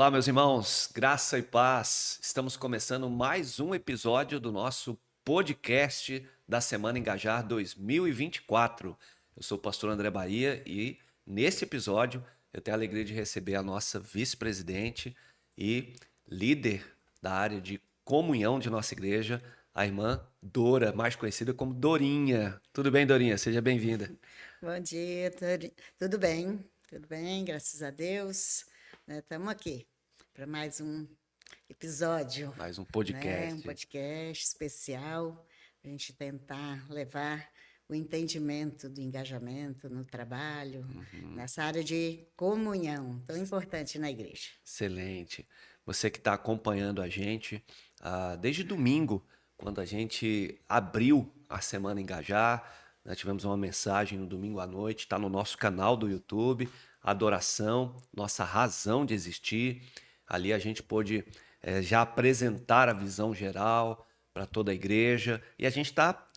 Olá, meus irmãos, graça e paz. Estamos começando mais um episódio do nosso podcast da Semana Engajar 2024. Eu sou o pastor André Bahia e nesse episódio eu tenho a alegria de receber a nossa vice-presidente e líder da área de comunhão de nossa igreja, a irmã Dora, mais conhecida como Dorinha. Tudo bem, Dorinha? Seja bem-vinda. Bom dia, tudo bem? Tudo bem, graças a Deus. Estamos aqui para mais um episódio, Mais um Um podcast. podcast especial, para a gente tentar levar o entendimento do engajamento no trabalho, nessa área de comunhão, tão importante na igreja. Excelente. Você que está acompanhando a gente desde domingo, quando a gente abriu a Semana Engajar, nós tivemos uma mensagem no domingo à noite, está no nosso canal do YouTube, Adoração, nossa razão de existir. Ali a gente pôde já apresentar a visão geral para toda a igreja e a gente está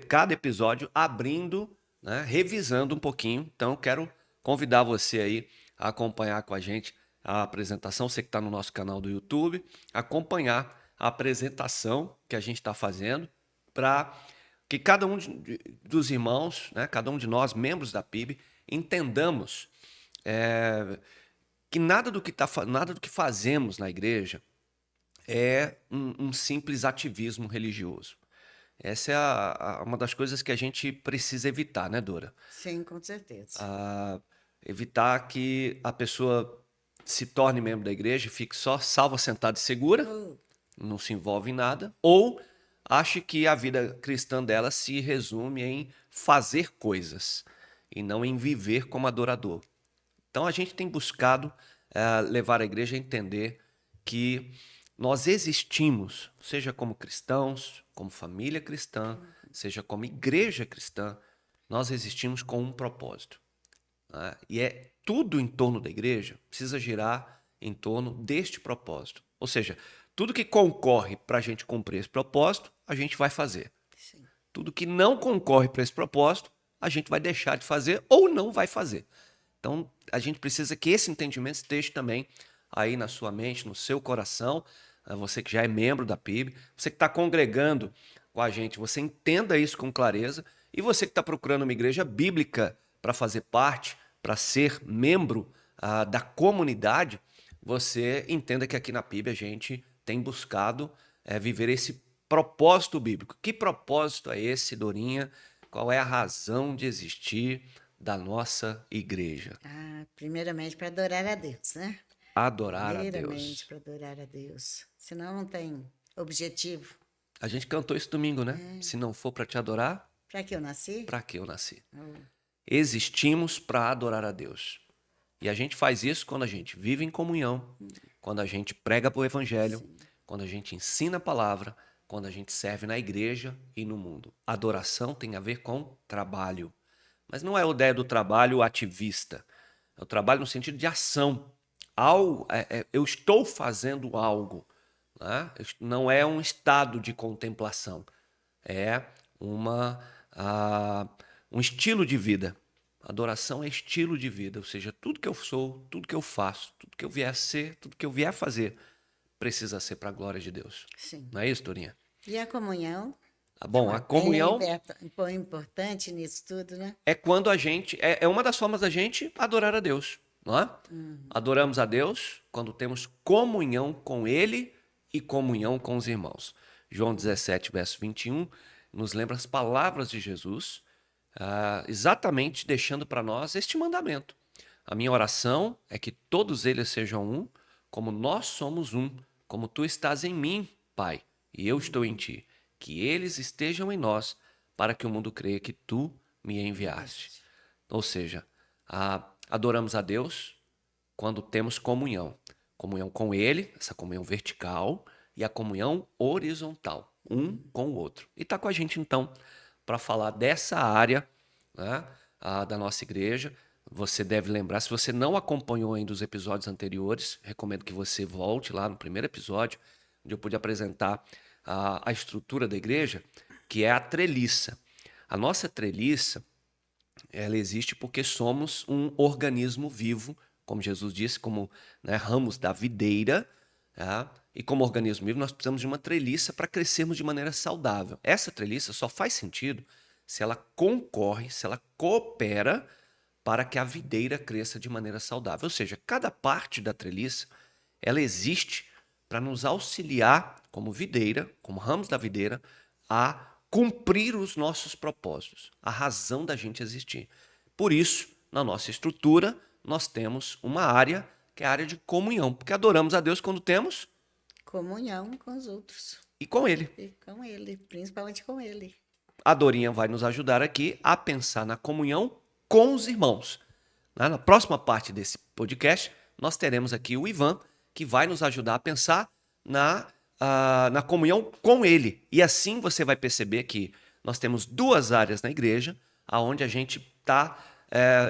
cada episódio abrindo, né, revisando um pouquinho. Então, eu quero convidar você aí a acompanhar com a gente a apresentação, você que está no nosso canal do YouTube, acompanhar a apresentação que a gente está fazendo para que cada um dos irmãos, né, cada um de nós, membros da PIB, entendamos que nada do que fazemos na igreja é um simples ativismo religioso. Essa é uma das coisas que a gente precisa evitar, né, Dora? Sim, com certeza. Evitar que a pessoa se torne membro da igreja e fique só salva, sentada e segura, Oh, não se envolve em nada, ou ache que a vida cristã dela se resume em fazer coisas e não em viver como adorador. Então a gente tem buscado levar a igreja a entender que nós existimos, seja como cristãos, como família cristã, seja como igreja cristã, nós existimos com um propósito, né? E tudo em torno da igreja precisa girar em torno deste propósito. Ou seja, tudo que concorre para a gente cumprir esse propósito, a gente vai fazer. sim. Tudo que não concorre para esse propósito, a gente vai deixar de fazer ou não vai fazer. Então, a gente precisa que esse entendimento esteja também aí na sua mente, no seu coração. Você que já é membro da PIB, você que está congregando com a gente, você entenda isso com clareza. E você que está procurando uma igreja bíblica para fazer parte, para ser membro da comunidade, você entenda que aqui na PIB a gente tem buscado viver esse propósito bíblico. Que propósito é esse, Dorinha? Qual é a razão de existir da nossa igreja? Primeiramente para adorar a Deus, né? Adorar a Primeiramente Deus. para adorar a Deus. Senão não tem objetivo. A gente cantou isso domingo, né? Se não for para te adorar, Para que eu nasci? para que eu nasci? Oh, Existimos para adorar a Deus. E a gente faz isso quando a gente vive em comunhão, quando a gente prega o evangelho, sim. quando a gente ensina a palavra, quando a gente serve na igreja e no mundo. Adoração tem a ver com trabalho. Mas não é a ideia do trabalho ativista. É o trabalho no sentido de ação. Eu estou fazendo algo, né? Não é um estado de contemplação. É uma, ah, um estilo de vida. Adoração é estilo de vida, ou seja, tudo que eu sou, tudo que eu faço, tudo que eu vier a ser, tudo que eu vier a fazer, precisa ser para a glória de Deus. Sim. Não é isso, Torinha? E a comunhão Tá é bom, a uma comunhão bem importante nisso tudo, né? é quando a gente. É uma das formas da gente adorar a Deus, não é? Adoramos a Deus quando temos comunhão com Ele e comunhão com os irmãos. João 17, verso 21, nos lembra as palavras de Jesus, exatamente deixando para nós este mandamento. A minha oração é que todos eles sejam um, como nós somos um, como tu estás em mim, Pai, e eu estou em ti. Que eles estejam em nós, para que o mundo creia que tu me enviaste. Ou seja, adoramos a Deus quando temos comunhão. Comunhão com Ele, essa comunhão vertical, e a comunhão horizontal, um com o outro. E está com a gente, então, para falar dessa área, né, da nossa igreja. Você deve lembrar, se você não acompanhou ainda os episódios anteriores, recomendo que você volte lá no primeiro episódio, onde eu pude apresentar a estrutura da igreja, que é a treliça. A nossa treliça, ela existe porque somos um organismo vivo como Jesus disse, como, né, ramos da videira, tá? E como organismo vivo, nós precisamos de uma treliça para crescermos de maneira saudável. Essa treliça só faz sentido se ela concorre, se ela coopera para que a videira cresça de maneira saudável. Ou seja, cada parte da treliça, ela existe para nos auxiliar, como videira, como ramos da videira, a cumprir os nossos propósitos, a razão da gente existir. Por isso, na nossa estrutura, nós temos uma área que é a área de comunhão, porque adoramos a Deus quando temos Comunhão com os outros. e com Ele. E com ele, principalmente com ele. A Dorinha vai nos ajudar aqui a pensar na comunhão com os irmãos. Na próxima parte desse podcast, nós teremos aqui o Ivan, que vai nos ajudar a pensar na comunhão com ele. E assim você vai perceber que nós temos duas áreas na igreja, onde a gente está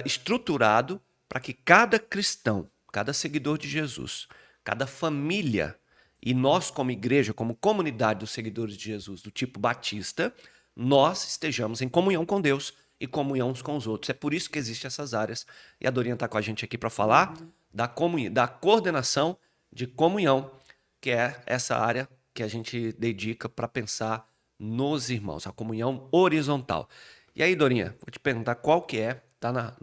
estruturado para que cada cristão, cada seguidor de Jesus, cada família, e nós como igreja, como comunidade dos seguidores de Jesus, do tipo batista, nós estejamos em comunhão com Deus e comunhão uns com os outros. É por isso que existem essas áreas. E a Dorinha está com a gente aqui para falar da coordenação de comunhão, que é essa área que a gente dedica para pensar nos irmãos, a comunhão horizontal. E aí, Dorinha, vou te perguntar qual que é, tá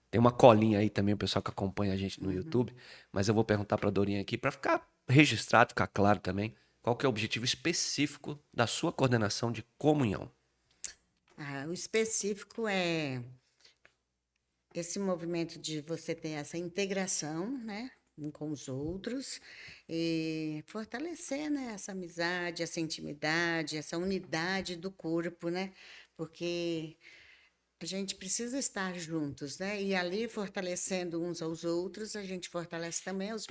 tem uma colinha aí também, o pessoal que acompanha a gente no YouTube, mas eu vou perguntar para a Dorinha aqui, para ficar registrado, ficar claro também, qual que é o objetivo específico da sua coordenação de comunhão. O específico é esse movimento de você ter essa integração, né, com os outros e fortalecer, né, essa amizade, essa intimidade, essa unidade do corpo, né, porque a gente precisa estar juntos, né, e ali fortalecendo uns aos outros, a gente fortalece também os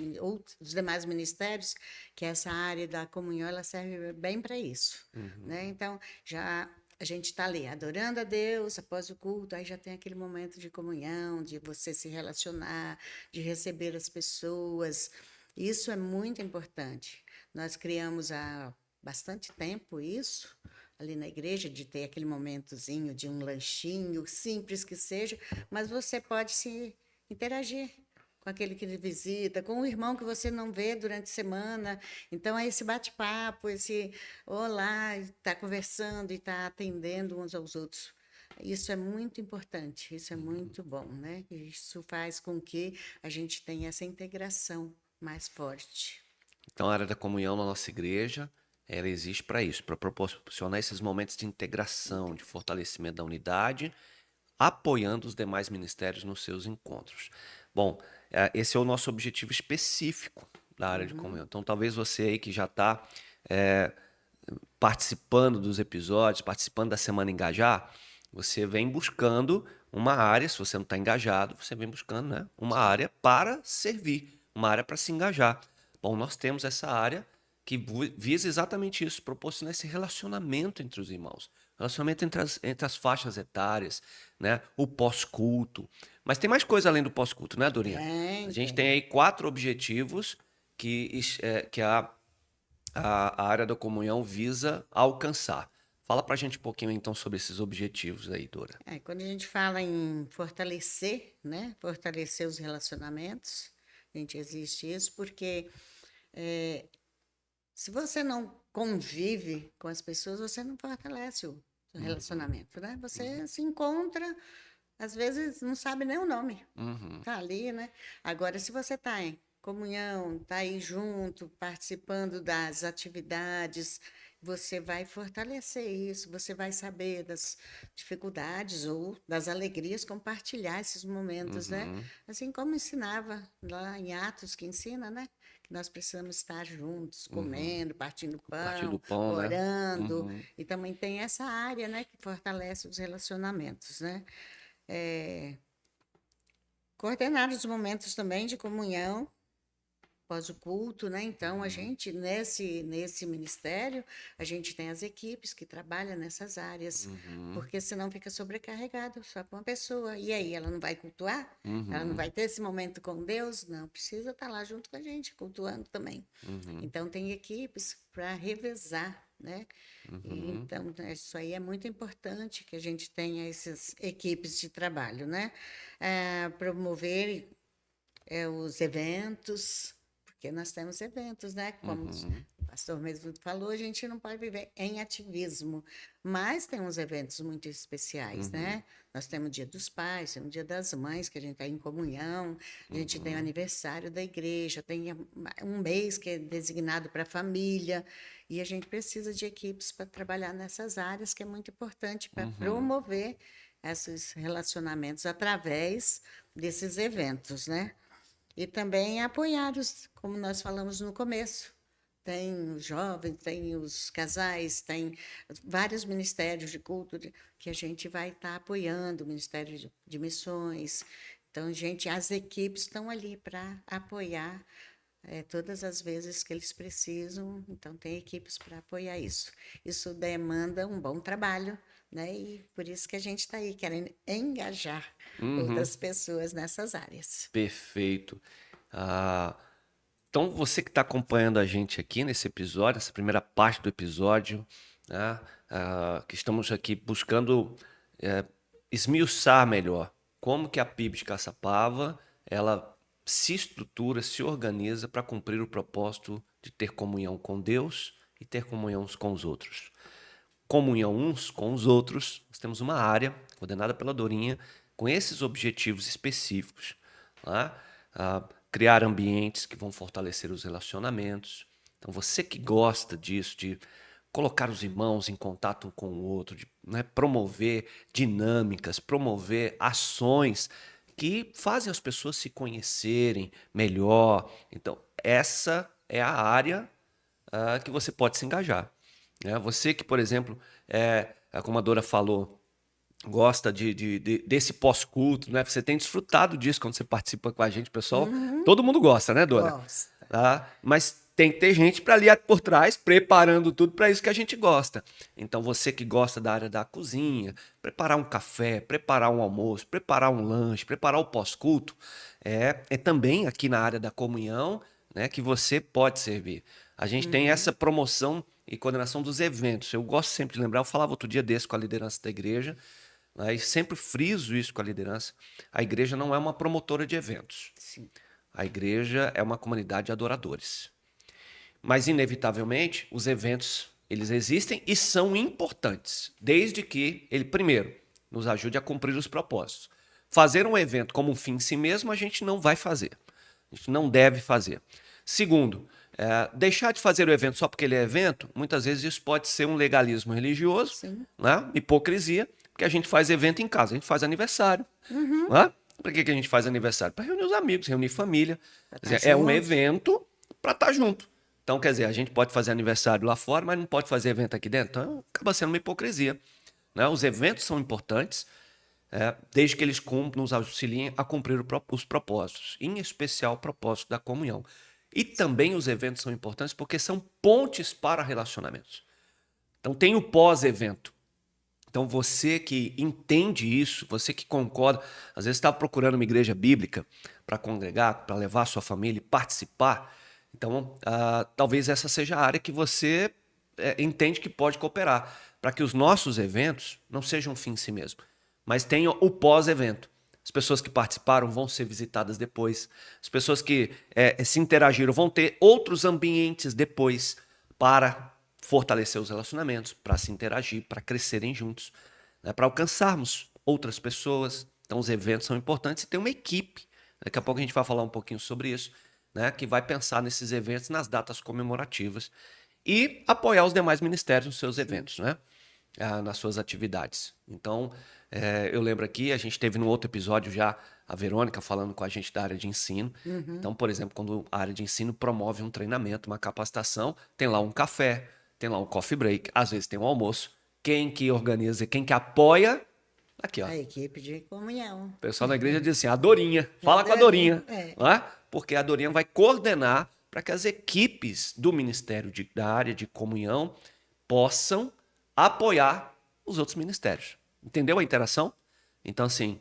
demais ministérios, que essa área da comunhão, ela serve bem para isso, né, então já a gente está ali adorando a Deus após o culto, aí já tem aquele momento de comunhão, de você se relacionar, de receber as pessoas. Isso é muito importante. Nós criamos há bastante tempo isso, ali na igreja, de ter aquele momentozinho de um lanchinho, simples que seja, mas você pode se interagir com aquele que lhe visita, com o irmão que você não vê durante a semana. Então, é esse bate-papo, esse olá, está conversando e está atendendo uns aos outros. Isso é muito importante, isso é muito bom, né? Isso faz com que a gente tenha essa integração mais forte. Então, a área da comunhão na nossa igreja, ela existe para isso, para proporcionar esses momentos de integração, de fortalecimento da unidade, apoiando os demais ministérios nos seus encontros. Bom, esse é o nosso objetivo específico da área de comunhão. Então, talvez você aí que já está participando dos episódios, participando da Semana Engajar, você vem buscando uma área, se você não está engajado, você vem buscando, né, uma área para servir, uma área para se engajar. Bom, nós temos essa área que visa exatamente isso, proporcionar esse relacionamento entre os irmãos, relacionamento entre as faixas etárias, né, o pós-culto. Mas tem mais coisa além do pós-culto, né, Dorinha? A gente tem aí 4 objetivos que a área da comunhão visa alcançar. Fala pra gente um pouquinho, então, sobre esses objetivos aí, Dora. Quando a gente fala em fortalecer, né? Fortalecer os relacionamentos, a gente existe isso porque se você não convive com as pessoas, você não fortalece o relacionamento, né? Você se encontra, às vezes não sabe nem o nome, tá ali, né? Agora, se você tá em comunhão, tá aí junto, participando das atividades, você vai fortalecer isso, você vai saber das dificuldades ou das alegrias, compartilhar esses momentos, né? Assim como ensinava lá em Atos, que ensina, né? Que nós precisamos estar juntos, comendo, partindo pão, né? orando. E também tem essa área, né? Que fortalece os relacionamentos, né? Coordenar os momentos também de comunhão, após o culto, né? Então, a gente, nesse ministério, a gente tem as equipes que trabalham nessas áreas, porque senão fica sobrecarregado só com uma pessoa. E aí, ela não vai cultuar? Ela não vai ter esse momento com Deus? Não, precisa estar lá junto com a gente, cultuando também. Então, tem equipes para revezar né? E, Uhum. então, isso aí é muito importante que a gente tenha essas equipes de trabalho, né? Promover os eventos, porque nós temos eventos, né? Como Uhum. o pastor mesmo falou, a gente não pode viver em ativismo, mas tem uns eventos muito especiais, Uhum. né? Nós temos o Dia dos Pais, temos o Dia das Mães, que a gente está em comunhão, a gente tem o Uhum. aniversário da igreja, tem um mês que é designado para a família, e a gente precisa de equipes para trabalhar nessas áreas, que é muito importante para Uhum. promover esses relacionamentos através desses eventos, né? E também apoiar os, como nós falamos no começo. Tem os jovens, tem os casais, tem vários ministérios de culto que a gente vai estar apoiando, o Ministério de Missões. Então, gente, as equipes estão ali para apoiar todas as vezes que eles precisam. Então, tem equipes para apoiar isso. Isso demanda um bom trabalho, né? E por isso que a gente está aí querendo engajar Uhum. outras pessoas nessas áreas. Perfeito. Ah, então, você que está acompanhando a gente aqui nesse episódio, essa primeira parte do episódio, né, que estamos aqui buscando é, esmiuçar melhor como que a PIB de Caçapava ela se estrutura, se organiza para cumprir o propósito de ter comunhão com Deus e ter comunhão uns com os outros. Comunhão uns com os outros, nós temos uma área coordenada pela Dorinha com esses objetivos específicos, tá? Criar ambientes que vão fortalecer os relacionamentos. Então, você que gosta disso, de colocar os irmãos em contato um com o outro, de, né, promover dinâmicas, promover ações que fazem as pessoas se conhecerem melhor. Então, essa é a área que você pode se engajar. Né? Você que, por exemplo, como a Dora falou, gosta desse pós-culto, né? Você tem desfrutado disso quando você participa com a gente, pessoal. Uhum. Todo mundo gosta, né, Dora? Gosta. Tá? Mas tem que ter gente para ali por trás, preparando tudo para isso que a gente gosta. Então, você que gosta da área da cozinha, preparar um café, preparar um almoço, preparar um lanche, preparar o pós-culto, é também aqui na área da comunhão, né, que você pode servir. A gente tem essa Uhum. promoção e coordenação dos eventos. Eu gosto sempre de lembrar, eu falava outro dia desse com a liderança da igreja, né, e sempre friso isso com a liderança. A igreja não é uma promotora de eventos. Sim. A igreja é uma comunidade de adoradores. Mas, inevitavelmente, os eventos, eles existem e são importantes, desde que ele, primeiro, nos ajude a cumprir os propósitos. Fazer um evento como um fim em si mesmo, a gente não vai fazer. A gente não deve fazer. Segundo, deixar de fazer o evento só porque ele é evento, muitas vezes isso pode ser um legalismo religioso, Sim. né? Hipocrisia, porque a gente faz evento em casa, a gente faz aniversário. Uhum. Né? Para que a gente faz aniversário? Para reunir os amigos, reunir família. Para Quer estar dizer, é um junto. evento para estar junto. Então, quer dizer, a gente pode fazer aniversário lá fora, mas não pode fazer evento aqui dentro. Então, acaba sendo uma hipocrisia. Né? Os eventos são importantes, desde que eles nos auxiliem a cumprir os propósitos, em especial o propósito da comunhão. E também os eventos são importantes porque são pontes para relacionamentos. Então, tem o pós-evento. Então, você que entende isso, você que concorda, às vezes está procurando uma igreja bíblica para congregar, para levar a sua família e participar, então talvez essa seja a área que você entende que pode cooperar, para que os nossos eventos não sejam um fim em si mesmo, mas tenham o pós-evento. As pessoas que participaram vão ser visitadas depois, as pessoas que se interagiram vão ter outros ambientes depois para fortalecer os relacionamentos, para se interagir, para crescerem juntos, né, para alcançarmos outras pessoas. Então, os eventos são importantes e tem uma equipe. Daqui a pouco a gente vai falar um pouquinho sobre isso, né, que vai pensar nesses eventos, nas datas comemorativas e apoiar os demais ministérios nos seus Sim. eventos, né, nas suas atividades. Então, eu lembro aqui, a gente teve no outro episódio já a Verônica falando com a gente da área de ensino. Uhum. Então, por exemplo, quando a área de ensino promove um treinamento, uma capacitação, tem lá um café, tem lá um coffee break, às vezes tem um almoço. Quem que organiza, quem que apoia, aqui, ó. A equipe de comunhão. O pessoal da igreja diz assim, a Dorinha, fala com a Adorinho. Dorinha, não é? Porque a Dorinha vai coordenar para que as equipes do Ministério da área de comunhão possam apoiar os outros ministérios. Entendeu a interação? Então, assim,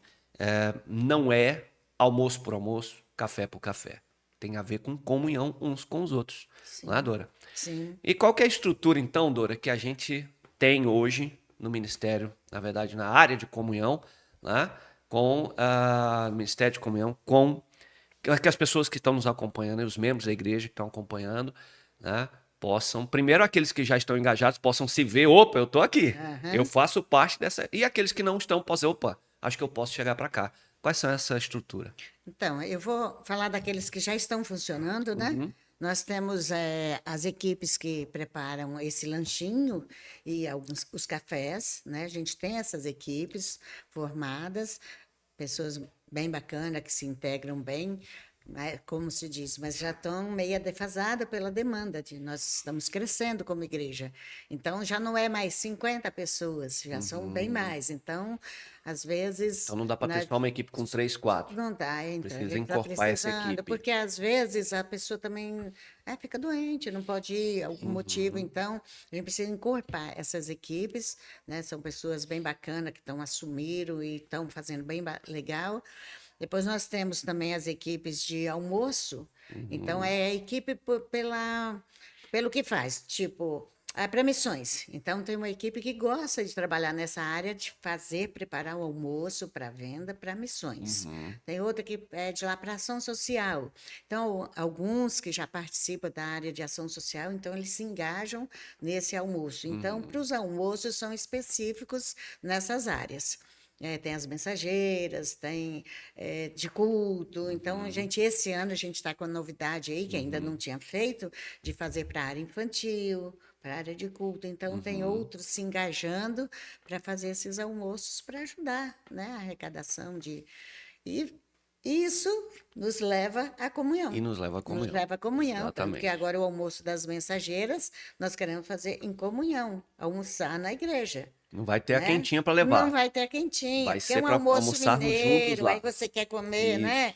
não é almoço por almoço, café por café. tem a ver com comunhão uns com os outros. Não é, Sim, Dora? sim. E qual que é a estrutura, então, Dora, que a gente tem hoje no ministério, na verdade, na área de comunhão, né? Com o Ministério de Comunhão, com que as pessoas que estão nos acompanhando, e os membros da igreja que estão acompanhando, né? Possam, primeiro aqueles que já estão engajados, possam se ver, opa, eu estou aqui, eu Aham. faço parte dessa. E aqueles que não estão, possam, opa, acho que eu posso chegar para cá. Quais são essa estrutura? Então, eu vou falar daqueles que já estão funcionando, né? Uhum, Nós temos as equipes que preparam esse lanchinho e alguns os cafés, né? A gente tem essas equipes formadas, pessoas bem bacanas que se integram bem, né, como se diz, mas já estão meia defasada pela demanda. Nós estamos crescendo como igreja. Então, já não é mais 50 pessoas, já são bem uhum. mais. Então, às vezes, Então não dá para ter né, só uma equipe com 3, 4. não dá, então, a Precisa gente está encorpar essa precisando, equipe. porque às vezes a pessoa também fica doente, não pode ir, algum motivo, Uhum, então a gente precisa encorpar essas equipes, né? São pessoas bem bacanas que estão assumiram e estão fazendo bem legal. Depois nós temos também as equipes de almoço, então uhum, é a equipe pelo que faz, tipo, para missões. Então, tem uma equipe que gosta de trabalhar nessa área de fazer, preparar o almoço para venda para missões. uhum, Tem outra que é de lá para ação social. Então, alguns que já participam da área de ação social, então eles se engajam nesse almoço. Então, para uhum, os almoços são específicos nessas áreas. Tem as mensageiras, tem de culto. Então, uhum, esse ano a gente está com a novidade aí, que ainda não uhum, tinha feito, de fazer para a área infantil, para a área de culto. Então, tem uhum. outros se engajando para fazer esses almoços para ajudar, né, a arrecadação de. E isso nos leva à E comunhão. nos leva à Nos comunhão. leva à comunhão, tanto que Exatamente. agora o almoço das mensageiras nós queremos fazer em comunhão, almoçar na igreja, Não vai ter a né? quentinha para Não levar. vai ter quentinha, Vai porque é ser um para almoço almoçarmos juntos mineiro, aí lá. você quer comer, né? Isso.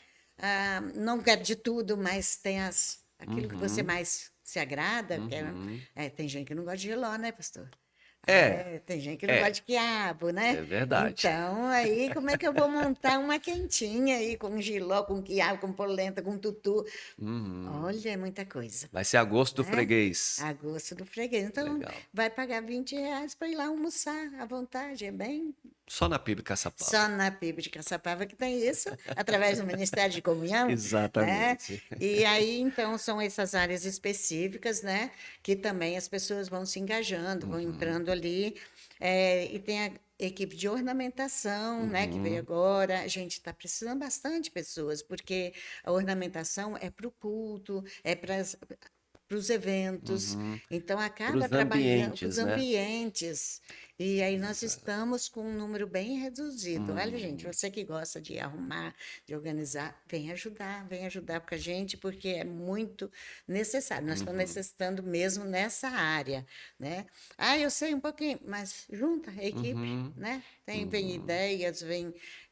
Não quer de tudo, mas tem aquilo que você Uhum, mais se agrada. uhum. Tem gente que não gosta de jiló, né, pastor? É, Tem gente que não gosta é, de quiabo, né? é verdade. Então, aí, como é que eu vou montar uma quentinha aí com jiló, com quiabo, com polenta, com tutu? Uhum. Olha, é muita coisa, Vai ser a gosto do né? freguês. A gosto do freguês. Então, Legal. vai pagar R$ 20 para ir lá almoçar à vontade. É bem Só na PIB Caçapava. só na PIB de Caçapava que tem isso, através do Ministério de Comunhão, né? Exatamente. E aí, então, são essas áreas específicas, né? Que também as pessoas vão se engajando, vão Uhum, entrando ali. E tem a equipe de ornamentação, né? Que veio uhum, agora. A gente está precisando bastante de pessoas, porque a ornamentação é para o culto, é para os eventos, uhum. então Para acaba os trabalhando para os ambientes, né? ambientes. E aí nós Exato. estamos com um número bem reduzido. Olha, gente, Uhum, você que gosta de arrumar, de organizar, vem ajudar com a gente, porque é muito necessário. Nós estamos uhum, necessitando mesmo nessa área, né? Eu sei um pouquinho, mas junta a equipe, uhum, né? Vem uhum, ideias,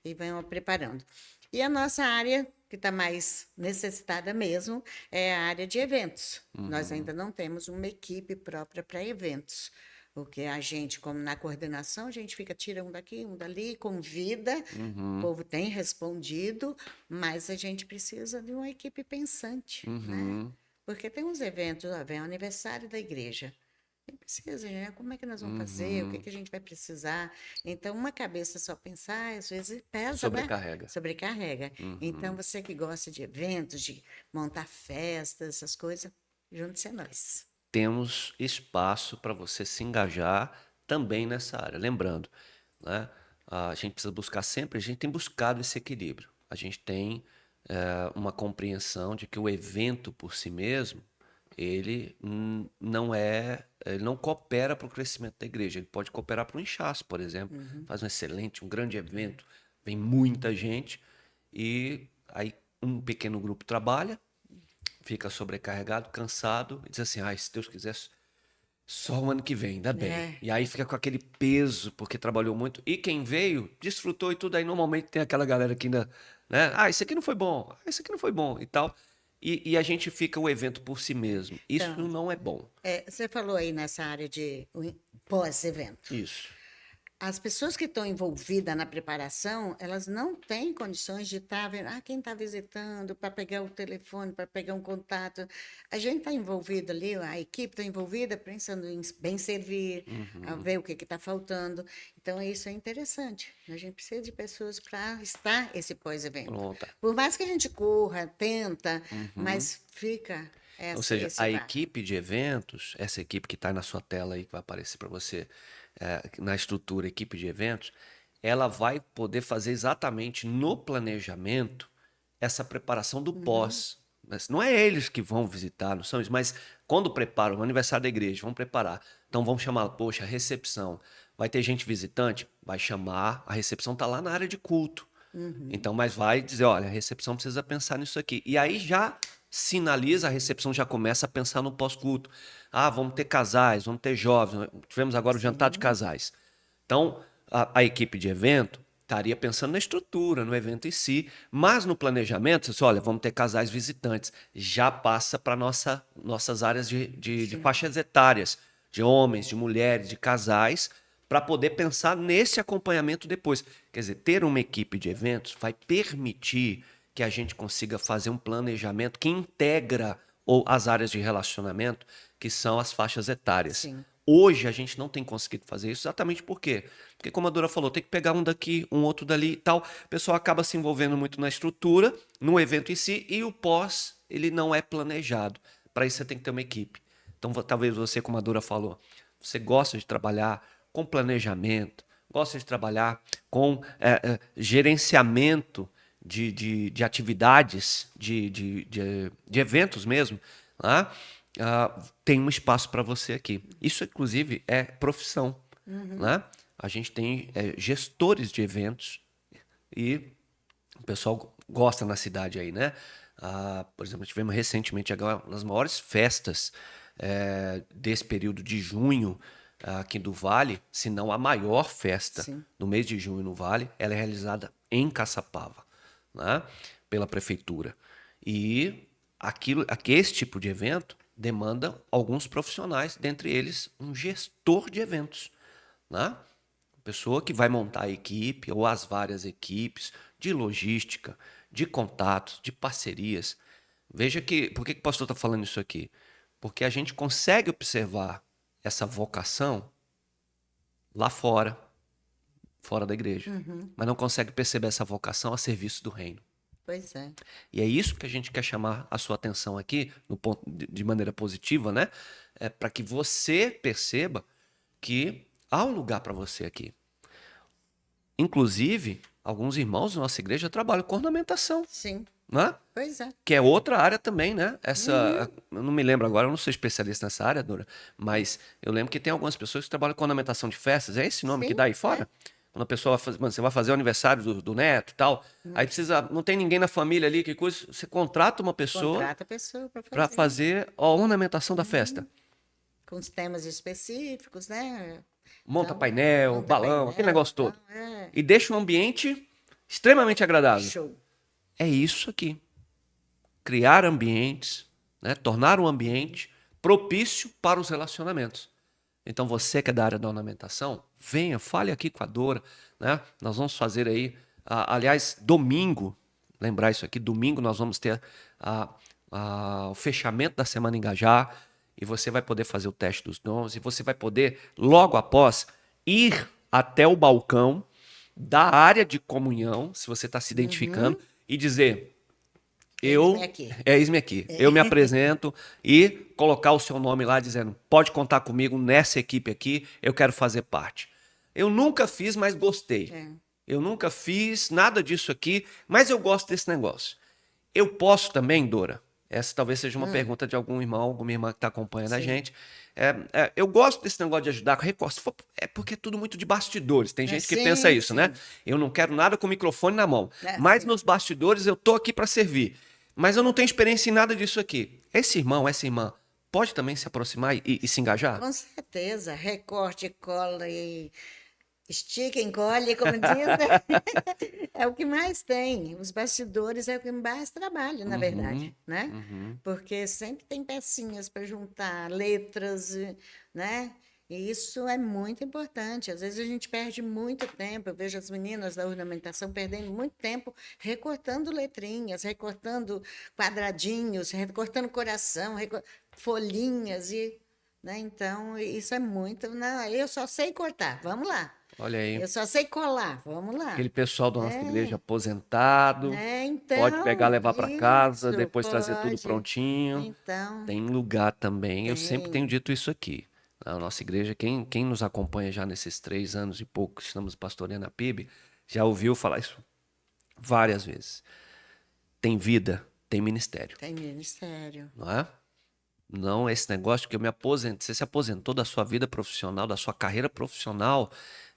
e vem preparando. E a nossa área, que está mais necessitada mesmo, é a área de eventos. Nós uhum, ainda não temos uma equipe própria para eventos. Porque a gente, como na coordenação, a gente fica tira um daqui, um dali, convida, o uhum, povo tem respondido, mas a gente precisa de uma equipe pensante, né? uhum, Porque tem uns eventos, vem o aniversário da igreja. Nem precisa, né? Como é que nós vamos fazer? O que uhum. que a gente vai precisar? Então, uma cabeça só pensar, às vezes pesa, né? Sobrecarrega. Sobrecarrega. Então, Uhum. você que gosta de eventos, de montar festas, essas coisas, junte-se a nós. Temos espaço para você se engajar também nessa área. Lembrando, né, a gente precisa buscar sempre, a gente tem buscado esse equilíbrio. A gente tem uma compreensão de que o evento por si mesmo, ele ele não coopera para o crescimento da igreja. Ele pode cooperar para o inchaço, por exemplo. Uhum. Faz um excelente, um grande evento, vem muita gente e aí um pequeno grupo trabalha, fica sobrecarregado, cansado, e diz assim: ai, se Deus quiser, só o ano que vem, ainda bem. É, E aí fica com aquele peso, porque trabalhou muito. E quem veio, desfrutou e tudo. Aí normalmente tem aquela galera que ainda, né? Ah, isso aqui não foi bom, ah, isso aqui não foi bom e tal. E a gente fica o evento por si mesmo. Isso então, não é bom. você falou aí nessa área de pós-evento. Isso. as pessoas que estão envolvidas na preparação, elas não têm condições de estar vendo, quem está visitando, para pegar o telefone, para pegar um contato. A gente está envolvido ali, a equipe está envolvida pensando em bem servir, a ver o que está faltando. Então, isso é interessante. A gente precisa de pessoas para estar esse pós-evento. Pronto. Por mais que a gente corra, tenta, mas fica Ou seja, esse a vácuo. equipe de eventos, essa equipe que está na sua tela aí, que vai aparecer para você, na estrutura equipe de eventos, ela vai poder fazer exatamente no planejamento essa preparação do pós. Mas não é eles que vão visitar, não são eles, mas quando preparam o aniversário da igreja, vão preparar. Então vão chamar, poxa, recepção. Vai ter gente visitante? Vai chamar, a recepção está lá na área de culto. Então, mas vai dizer, olha, a recepção precisa pensar nisso aqui. E aí já sinaliza, a recepção já começa a pensar no pós-culto. Vamos ter casais, vamos ter jovens. Tivemos agora o jantar de casais. Então, a equipe de evento estaria pensando na estrutura, no evento em si, mas no planejamento, você diz, olha, vamos ter casais visitantes. Já passa para nossas áreas de faixas etárias, de homens, de mulheres, de casais, para poder pensar nesse acompanhamento depois. Quer dizer, ter uma equipe de eventos vai permitir que a gente consiga fazer um planejamento que integra as áreas de relacionamento, que são as faixas etárias. Sim. Hoje a gente não tem conseguido fazer isso exatamente por quê? Porque, como a Dora falou, tem que pegar um daqui, um outro dali e tal. O pessoal acaba se envolvendo muito na estrutura, no evento em si, e o pós, ele não é planejado. Para isso você tem que ter uma equipe. Então, talvez você, como a Dora falou, você gosta de trabalhar com planejamento, gosta de trabalhar com gerenciamento de atividades, de eventos mesmo, né? Tem um espaço para você aqui. Isso, inclusive, é profissão. Né? A gente tem gestores de eventos e o pessoal gosta na cidade aí, né? Por exemplo, tivemos recentemente agora uma das maiores festas desse período de junho aqui do Vale, se não a maior festa no mês de junho no Vale, ela é realizada em Caçapava, né? Pela prefeitura. E esse tipo de evento demanda alguns profissionais, dentre eles um gestor de eventos, né? Pessoa que vai montar a equipe ou as várias equipes de logística, de contatos, de parcerias. Veja que, por que o pastor está falando isso aqui? Porque a gente consegue observar essa vocação lá fora da igreja, mas não consegue perceber essa vocação a serviço do reino. Pois é. E é isso que a gente quer chamar a sua atenção aqui, no ponto de maneira positiva, né? Para que você perceba que há um lugar para você aqui. Inclusive, alguns irmãos da nossa igreja trabalham com ornamentação. Sim. Né? Pois é. Que é outra área também, né? Eu não me lembro agora, eu não sou especialista nessa área, Dora, mas eu lembro que tem algumas pessoas que trabalham com ornamentação de festas. É esse nome que dá aí fora? Quando a pessoa você vai fazer o aniversário do neto e tal, aí não tem ninguém na família ali, que coisa, você contrata uma pessoa. Contrata a pessoa para fazer a ornamentação da festa. Com os temas específicos, né? Monta painel, balão, aquele negócio todo. E deixa um ambiente extremamente agradável. Show. É isso aqui. Criar ambientes, né? Tornar um ambiente propício para os relacionamentos. Então, você que é da área da ornamentação, venha, fale aqui com a Dora, né? Nós vamos fazer aí, aliás, domingo, lembrar isso aqui, domingo nós vamos ter o fechamento da Semana Engajar, e você vai poder fazer o teste dos dons, e você vai poder, logo após, ir até o balcão da área de comunhão, se você está se identificando, e dizer... Eis-me aqui. Eu me apresento e colocar o seu nome lá dizendo, pode contar comigo nessa equipe aqui, eu quero fazer parte. Eu nunca fiz, mas gostei. Eu nunca fiz nada disso aqui, mas eu gosto desse negócio. Eu posso também, Dora? Essa talvez seja uma pergunta de algum irmão, alguma irmã que está acompanhando a gente. Eu gosto desse negócio de ajudar com recurso. É porque é tudo muito de bastidores. Tem gente que pensa isso, né? Eu não quero nada com o microfone na mão. Mas nos bastidores eu tô aqui para servir. Mas eu não tenho experiência em nada disso aqui. Esse irmão, essa irmã, pode também se aproximar e se engajar? Com certeza. Recorte, cola e estica, encolhe, como diz, né? É o que mais tem. Os bastidores é o que mais trabalha, na verdade, né? Porque sempre tem pecinhas para juntar, letras, né? E isso é muito importante. Às vezes a gente perde muito tempo. Eu vejo as meninas da ornamentação perdendo muito tempo recortando letrinhas, recortando quadradinhos, recortando coração, folhinhas e, né? Então, isso é muito. Não, eu só sei cortar. Vamos lá. Olha aí. Eu só sei colar. Vamos lá. Aquele pessoal da nossa igreja aposentado, Então, pode pegar, levar para casa, isso, depois trazer tudo pode. prontinho. Então, Tem lugar também. Eu sempre tem. tenho dito isso aqui. A nossa igreja, quem nos acompanha já nesses 3 anos e pouco que estamos pastoreando a PIB, já ouviu falar isso várias vezes. Tem vida, tem ministério, Tem ministério. não é? Não esse negócio que eu me aposento. Você se aposentou da sua vida profissional, da sua carreira profissional,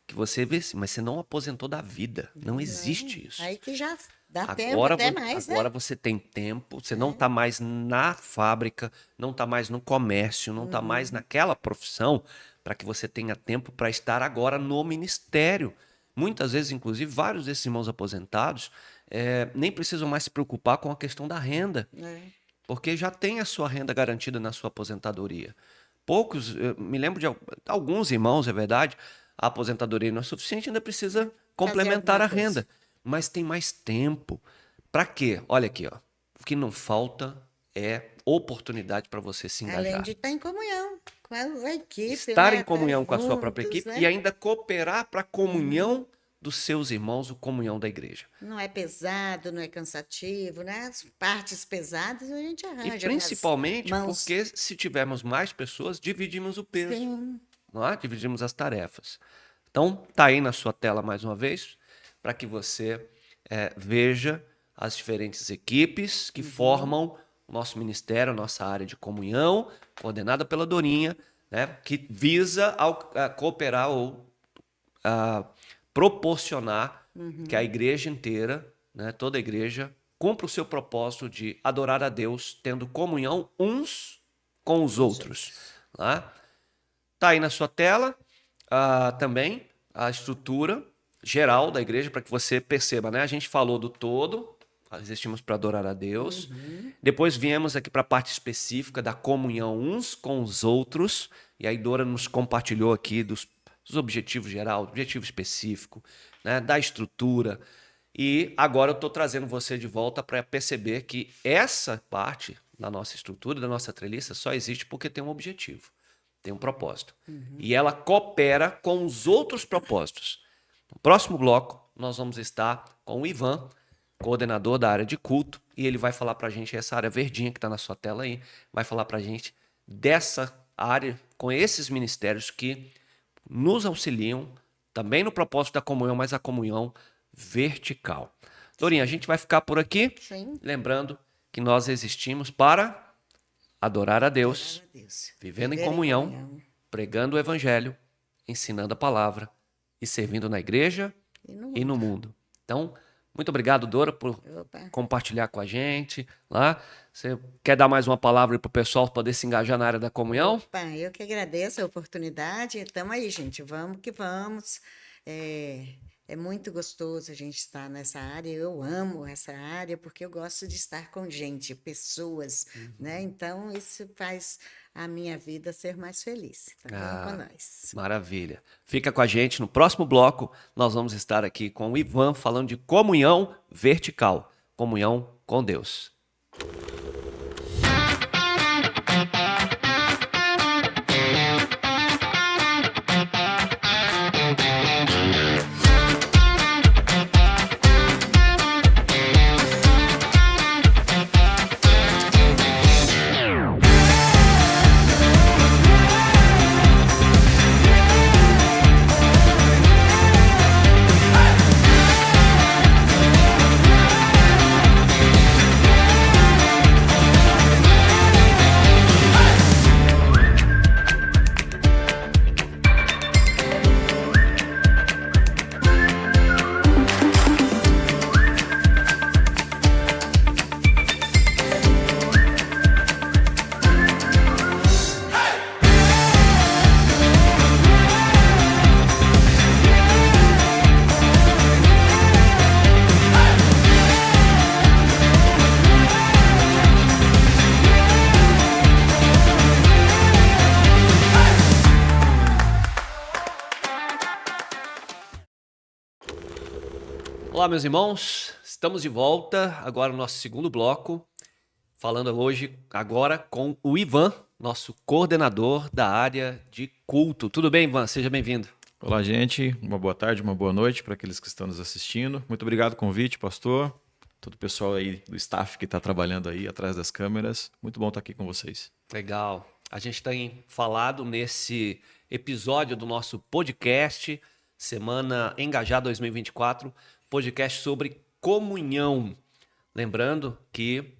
que você vê, mas você não aposentou da vida. Não existe isso. Aí que já dá tempo Agora, até mais, né? agora você tem tempo, você não está mais na fábrica, não está mais no comércio, não está mais naquela profissão, para que você tenha tempo para estar agora no ministério. Muitas vezes, inclusive, vários desses irmãos aposentados nem precisam mais se preocupar com a questão da renda, porque já tem a sua renda garantida na sua aposentadoria. Poucos, eu me lembro de alguns irmãos, é verdade, a aposentadoria não é suficiente, ainda precisa complementar a alguma coisa. renda. Mas tem mais tempo. Para quê? Olha aqui, ó. O que não falta é oportunidade para você se engajar. Além de estar em comunhão com a equipe. Estar né? em comunhão Estar com a sua própria juntos, equipe né? e ainda cooperar para a comunhão dos seus irmãos, a comunhão da igreja. Não é pesado, não é cansativo, né? As partes pesadas a gente arranja. E nas principalmente mãos. porque se tivermos mais pessoas, dividimos o peso. Sim. Não é? Dividimos as tarefas. Então, tá aí na sua tela mais uma vez, para que você veja as diferentes equipes que formam o nosso ministério, a nossa área de comunhão, coordenada pela Dorinha, né, que visa cooperar ou proporcionar que a igreja inteira, né, toda a igreja, cumpra o seu propósito de adorar a Deus, tendo comunhão uns com os outros. Tá? Tá aí na sua tela também a estrutura geral da igreja, para que você perceba, né? A gente falou do todo, existimos para adorar a Deus. Depois viemos aqui para a parte específica da comunhão uns com os outros. E aí Dora nos compartilhou aqui dos objetivos geral, do objetivo específico, né? Da estrutura. E agora eu estou trazendo você de volta para perceber que essa parte da nossa estrutura, da nossa treliça, só existe porque tem um objetivo, tem um propósito. E ela coopera com os outros propósitos. No próximo bloco, nós vamos estar com o Ivan, coordenador da área de culto, e ele vai falar para a gente, essa área verdinha que está na sua tela aí, vai falar para a gente dessa área, com esses ministérios que nos auxiliam, também no propósito da comunhão, mas a comunhão vertical. Dorinha, a gente vai ficar por aqui, Sim. lembrando que nós existimos para adorar a Deus, Glória a Deus. vivendo em Viver comunhão, pregando o evangelho, ensinando a palavra e servindo na igreja e no mundo. Então, muito obrigado, Dora, por compartilhar com a gente lá. Você quer dar mais uma palavra para o pessoal poder se engajar na área da comunhão? Opa, eu que agradeço a oportunidade. Estamos aí, gente. Vamos que vamos. É muito gostoso a gente estar nessa área. Eu amo essa área porque eu gosto de estar com gente, pessoas, né? Então, isso faz a minha vida ser mais feliz. Então, vamos com nós. Maravilha. Fica com a gente. No próximo bloco, nós vamos estar aqui com o Ivan falando de comunhão vertical, comunhão com Deus. Olá, meus irmãos, estamos de volta agora no nosso segundo bloco, falando hoje agora com o Ivan, nosso coordenador da área de culto. Tudo bem, Ivan? Seja bem-vindo. Olá, gente. Uma boa tarde, uma boa noite para aqueles que estão nos assistindo. Muito obrigado pelo convite, pastor. Todo o pessoal aí do staff que está trabalhando aí atrás das câmeras. Muito bom estar aqui com vocês. Legal. A gente tem falado nesse episódio do nosso podcast, Semana Engajar 2024, podcast sobre comunhão. Lembrando que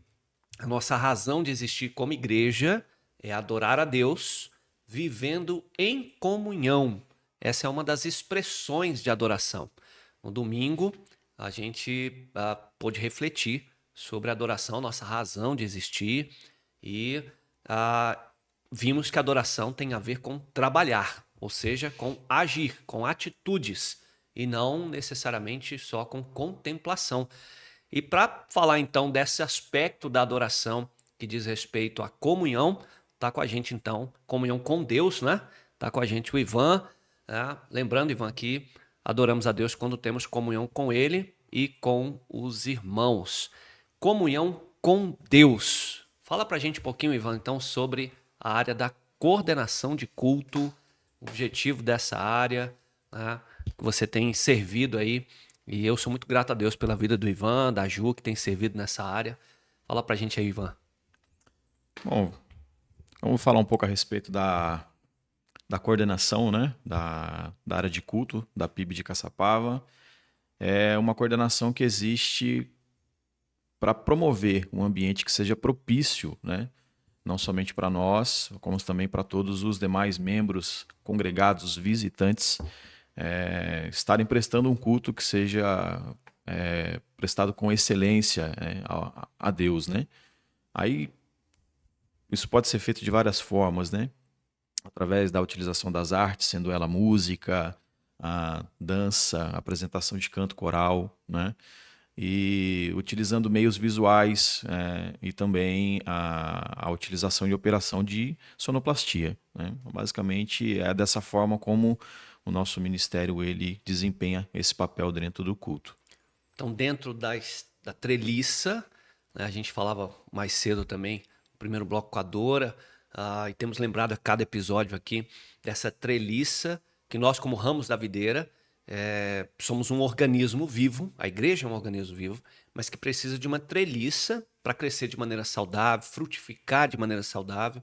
a nossa razão de existir como igreja é adorar a Deus vivendo em comunhão. Essa é uma das expressões de adoração. No domingo, a gente pôde refletir sobre a adoração, nossa razão de existir, e vimos que a adoração tem a ver com trabalhar, ou seja, com agir, com atitudes, e não necessariamente só com contemplação. E para falar então desse aspecto da adoração que diz respeito à comunhão, tá com a gente então, comunhão com Deus, né? Tá com a gente o Ivan. Lembrando, Ivan, que adoramos a Deus quando temos comunhão com Ele e com os irmãos. Comunhão com Deus. Fala pra gente um pouquinho, Ivan, então, sobre a área da coordenação de culto, o objetivo dessa área, né, que você tem servido aí. E eu sou muito grato a Deus pela vida do Ivan, da Ju, que tem servido nessa área. Fala pra gente aí, Ivan. Bom, vamos falar um pouco a respeito da coordenação, né, da área de culto da PIB de Caçapava. É uma coordenação que existe para promover um ambiente que seja propício, né, não somente para nós, como também para todos os demais membros congregados, visitantes, estarem prestando um culto que seja prestado com excelência a Deus, né? Aí isso pode ser feito de várias formas, né? Através da utilização das artes, sendo ela música, a dança, a apresentação de canto coral, né? E utilizando meios visuais e também a utilização e operação de sonoplastia, né? Basicamente é dessa forma como o nosso ministério ele desempenha esse papel dentro do culto. Então, dentro da treliça, né, a gente falava mais cedo também, no primeiro bloco com a Dora, e temos lembrado a cada episódio aqui dessa treliça, que nós, como ramos da videira, somos um organismo vivo, a igreja é um organismo vivo, mas que precisa de uma treliça para crescer de maneira saudável, frutificar de maneira saudável.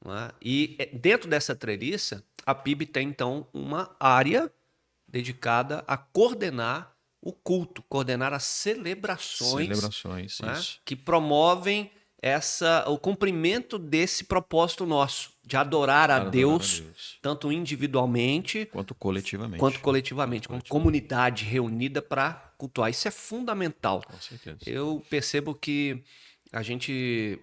Não é? E dentro dessa treliça, a PIB tem então uma área dedicada a coordenar o culto, coordenar as celebrações né, isso. que promovem o cumprimento desse propósito nosso, de adorar a Deus, tanto individualmente quanto coletivamente. Como comunidade reunida para cultuar. Isso é fundamental. Com certeza. Eu percebo que a gente,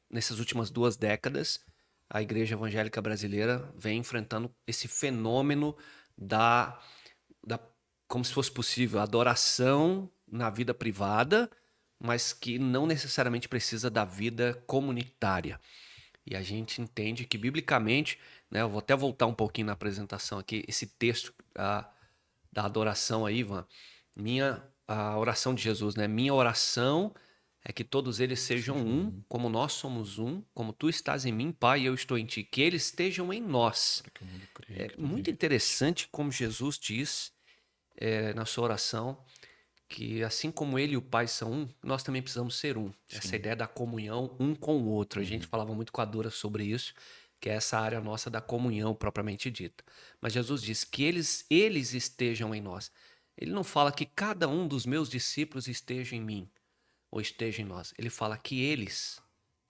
nessas últimas 2 décadas, a Igreja Evangélica Brasileira vem enfrentando esse fenômeno da como se fosse possível, adoração na vida privada, mas que não necessariamente precisa da vida comunitária. E a gente entende que, biblicamente, né, eu vou até voltar um pouquinho na apresentação aqui, esse texto da adoração aí, Ivan, a oração de Jesus, né? Minha oração é que todos eles sejam um, como nós somos um, como tu estás em mim, Pai, e eu estou em ti, que eles estejam em nós. É muito interessante como Jesus diz na sua oração que assim como ele e o Pai são um, nós também precisamos ser um. Sim. Essa ideia da comunhão um com o outro. A gente falava muito com a Dora sobre isso, que é essa área nossa da comunhão propriamente dita. Mas Jesus diz que eles estejam em nós. Ele não fala que cada um dos meus discípulos esteja em mim ou esteja em nós. Ele fala que eles,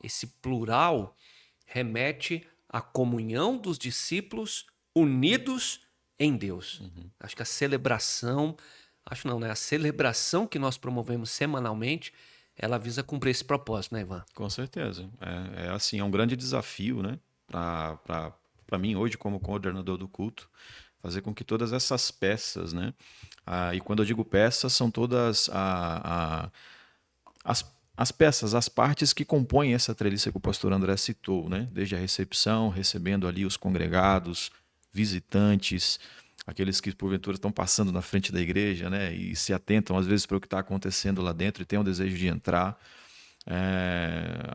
esse plural, remete à comunhão dos discípulos unidos em Deus. Acho que a celebração... Acho não, né? A celebração que nós promovemos semanalmente, ela visa cumprir esse propósito, né, Ivan? Com certeza. Assim, é um grande desafio, né? Para mim, hoje, como coordenador do culto, fazer com que todas essas peças, né? E quando eu digo peças, são todas as peças, as partes que compõem essa treliça que o pastor André citou, né? Desde a recepção, recebendo ali os congregados, visitantes, aqueles que porventura estão passando na frente da igreja, né, e se atentam às vezes para o que está acontecendo lá dentro e têm o desejo de entrar.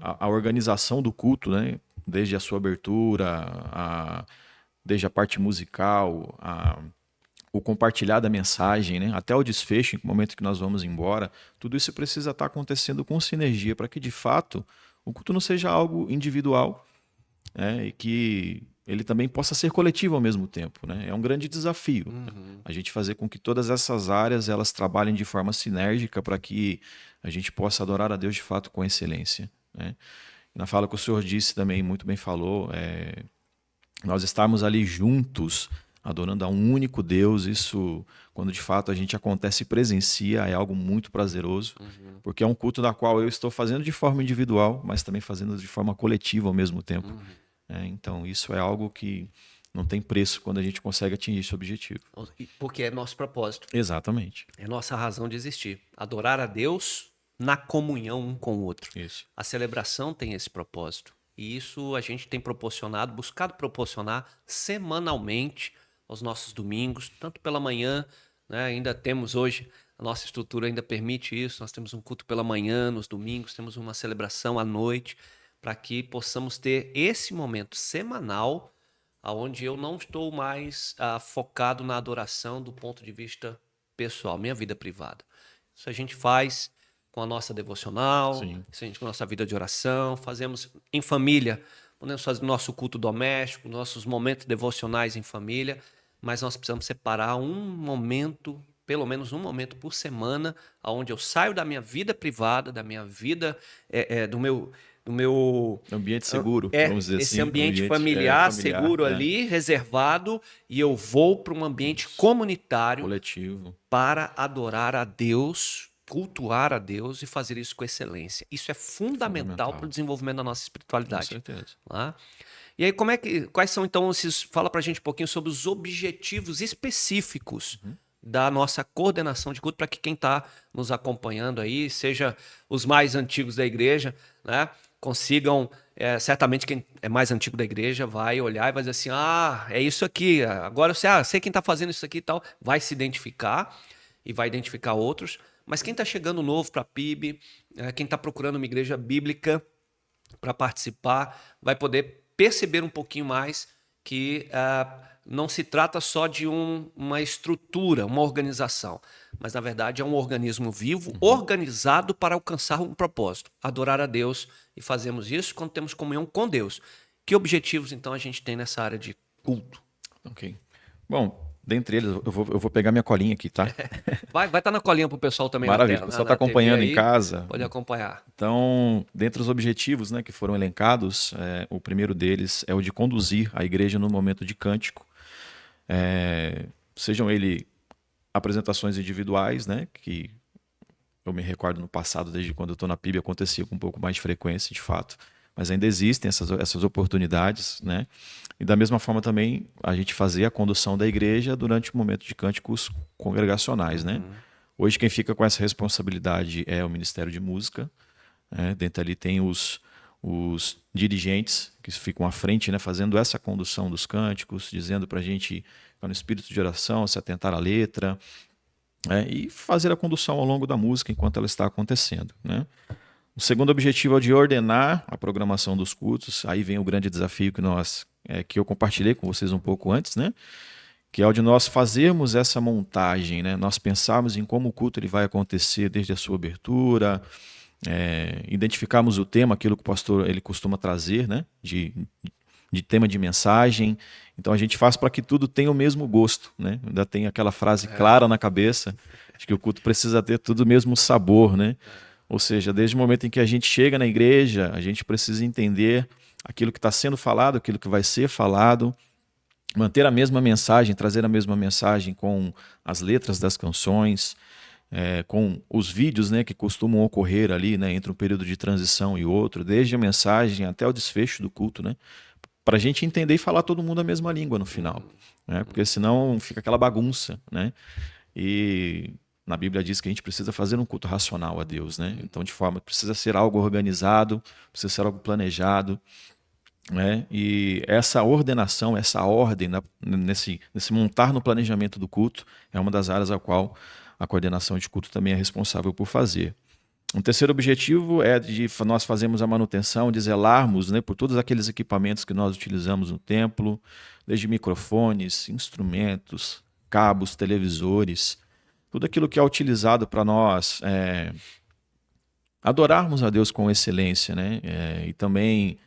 A organização do culto, né, desde a sua abertura, desde a parte musical, o compartilhar da mensagem, né, até o desfecho, no momento que nós vamos embora, tudo isso precisa estar acontecendo com sinergia para que, de fato, o culto não seja algo individual, né, e que ele também possa ser coletivo ao mesmo tempo, né? É um grande desafio, né? A gente fazer com que todas essas áreas elas trabalhem de forma sinérgica para que a gente possa adorar a Deus de fato com excelência, né? Na fala que o senhor disse também, muito bem falou, nós estarmos ali juntos, adorando a um único Deus, isso, quando de fato a gente acontece e presencia, é algo muito prazeroso, porque é um culto da qual eu estou fazendo de forma individual, mas também fazendo de forma coletiva ao mesmo tempo. Então, isso é algo que não tem preço quando a gente consegue atingir esse objetivo. Porque é nosso propósito. Exatamente. É nossa razão de existir. Adorar a Deus na comunhão um com o outro. Isso. A celebração tem esse propósito. E isso a gente tem proporcionado, buscado proporcionar semanalmente aos nossos domingos, tanto pela manhã, né? Ainda temos hoje, a nossa estrutura ainda permite isso, nós temos um culto pela manhã, nos domingos, temos uma celebração à noite, para que possamos ter esse momento semanal, onde eu não estou mais focado na adoração do ponto de vista pessoal, minha vida privada. Isso a gente faz com a nossa devocional, Sim. isso a gente com a nossa vida de oração, fazemos em família, podemos fazer nosso culto doméstico, nossos momentos devocionais em família, mas nós precisamos separar um momento, pelo menos um momento por semana, onde eu saio da minha vida privada, da minha vida, do meu Ambiente seguro, vamos dizer esse assim. ambiente familiar, seguro ali, reservado, e eu vou para um ambiente comunitário coletivo, para adorar a Deus, cultuar a Deus e fazer isso com excelência. Isso é fundamental para o desenvolvimento da nossa com espiritualidade. certeza. Tá? E aí, quais são então esses... Fala para a gente um pouquinho sobre os objetivos específicos da nossa coordenação de culto, para que quem está nos acompanhando aí, seja os mais antigos da igreja, né, consigam, certamente quem é mais antigo da igreja vai olhar e vai dizer assim, é isso aqui, agora eu sei quem está fazendo isso aqui e tal, vai se identificar e vai identificar outros, mas quem está chegando novo para a PIB, quem está procurando uma igreja bíblica para participar, vai poder perceber um pouquinho mais que não se trata só de uma estrutura, uma organização, mas na verdade é um organismo vivo, organizado para alcançar um propósito, adorar a Deus, e fazemos isso quando temos comunhão com Deus. Que objetivos então a gente tem nessa área de culto? Ok. Bom, dentre eles, eu vou pegar minha colinha aqui, tá? Vai estar na colinha para o pessoal também. Maravilha, na tela, o pessoal na está acompanhando TV em casa. Pode acompanhar. Então, dentre os objetivos, né, que foram elencados, o primeiro deles é o de conduzir a igreja no momento de cântico. Sejam ele apresentações individuais, né, que eu me recordo no passado, desde quando eu estou na PIB, acontecia com um pouco mais de frequência, de fato, mas ainda existem essas oportunidades, né? E da mesma forma também a gente fazer a condução da igreja durante o momento de cânticos congregacionais, né? Hoje quem fica com essa responsabilidade é o Ministério de Música, né? Dentro ali tem os dirigentes que ficam à frente, né? Fazendo essa condução dos cânticos, dizendo para a gente ficar no espírito de oração, se atentar à letra, e fazer a condução ao longo da música enquanto ela está acontecendo, né? O segundo objetivo é o de ordenar a programação dos cultos. Aí vem o grande desafio que eu compartilhei com vocês um pouco antes, né? Que é o de nós fazermos essa montagem, né? Nós pensarmos em como o culto ele vai acontecer desde a sua abertura, identificarmos o tema, aquilo que o pastor ele costuma trazer, né? De tema de mensagem. Então a gente faz para que tudo tenha o mesmo gosto, né? Ainda tem aquela frase clara na cabeça, de que o culto precisa ter tudo o mesmo sabor, né? Ou seja, desde o momento em que a gente chega na igreja, a gente precisa entender aquilo que está sendo falado, aquilo que vai ser falado, manter a mesma mensagem, trazer a mesma mensagem com as letras das canções, com os vídeos, né, que costumam ocorrer ali, né, entre um período de transição e outro, desde a mensagem até o desfecho do culto, né, para a gente entender e falar todo mundo a mesma língua no final, né, porque senão fica aquela bagunça, né, e na Bíblia diz que a gente precisa fazer um culto racional a Deus, né? Então, precisa ser algo organizado, precisa ser algo planejado. né? E essa ordenação, essa ordem nesse montar no planejamento do culto é uma das áreas a qual a coordenação de culto também é responsável por fazer. Um terceiro objetivo é de nós fazermos a manutenção, de zelarmos, né, por todos aqueles equipamentos que nós utilizamos no templo, desde microfones, instrumentos, cabos, televisores, tudo aquilo que é utilizado para nós adorarmos a Deus com excelência, né? E também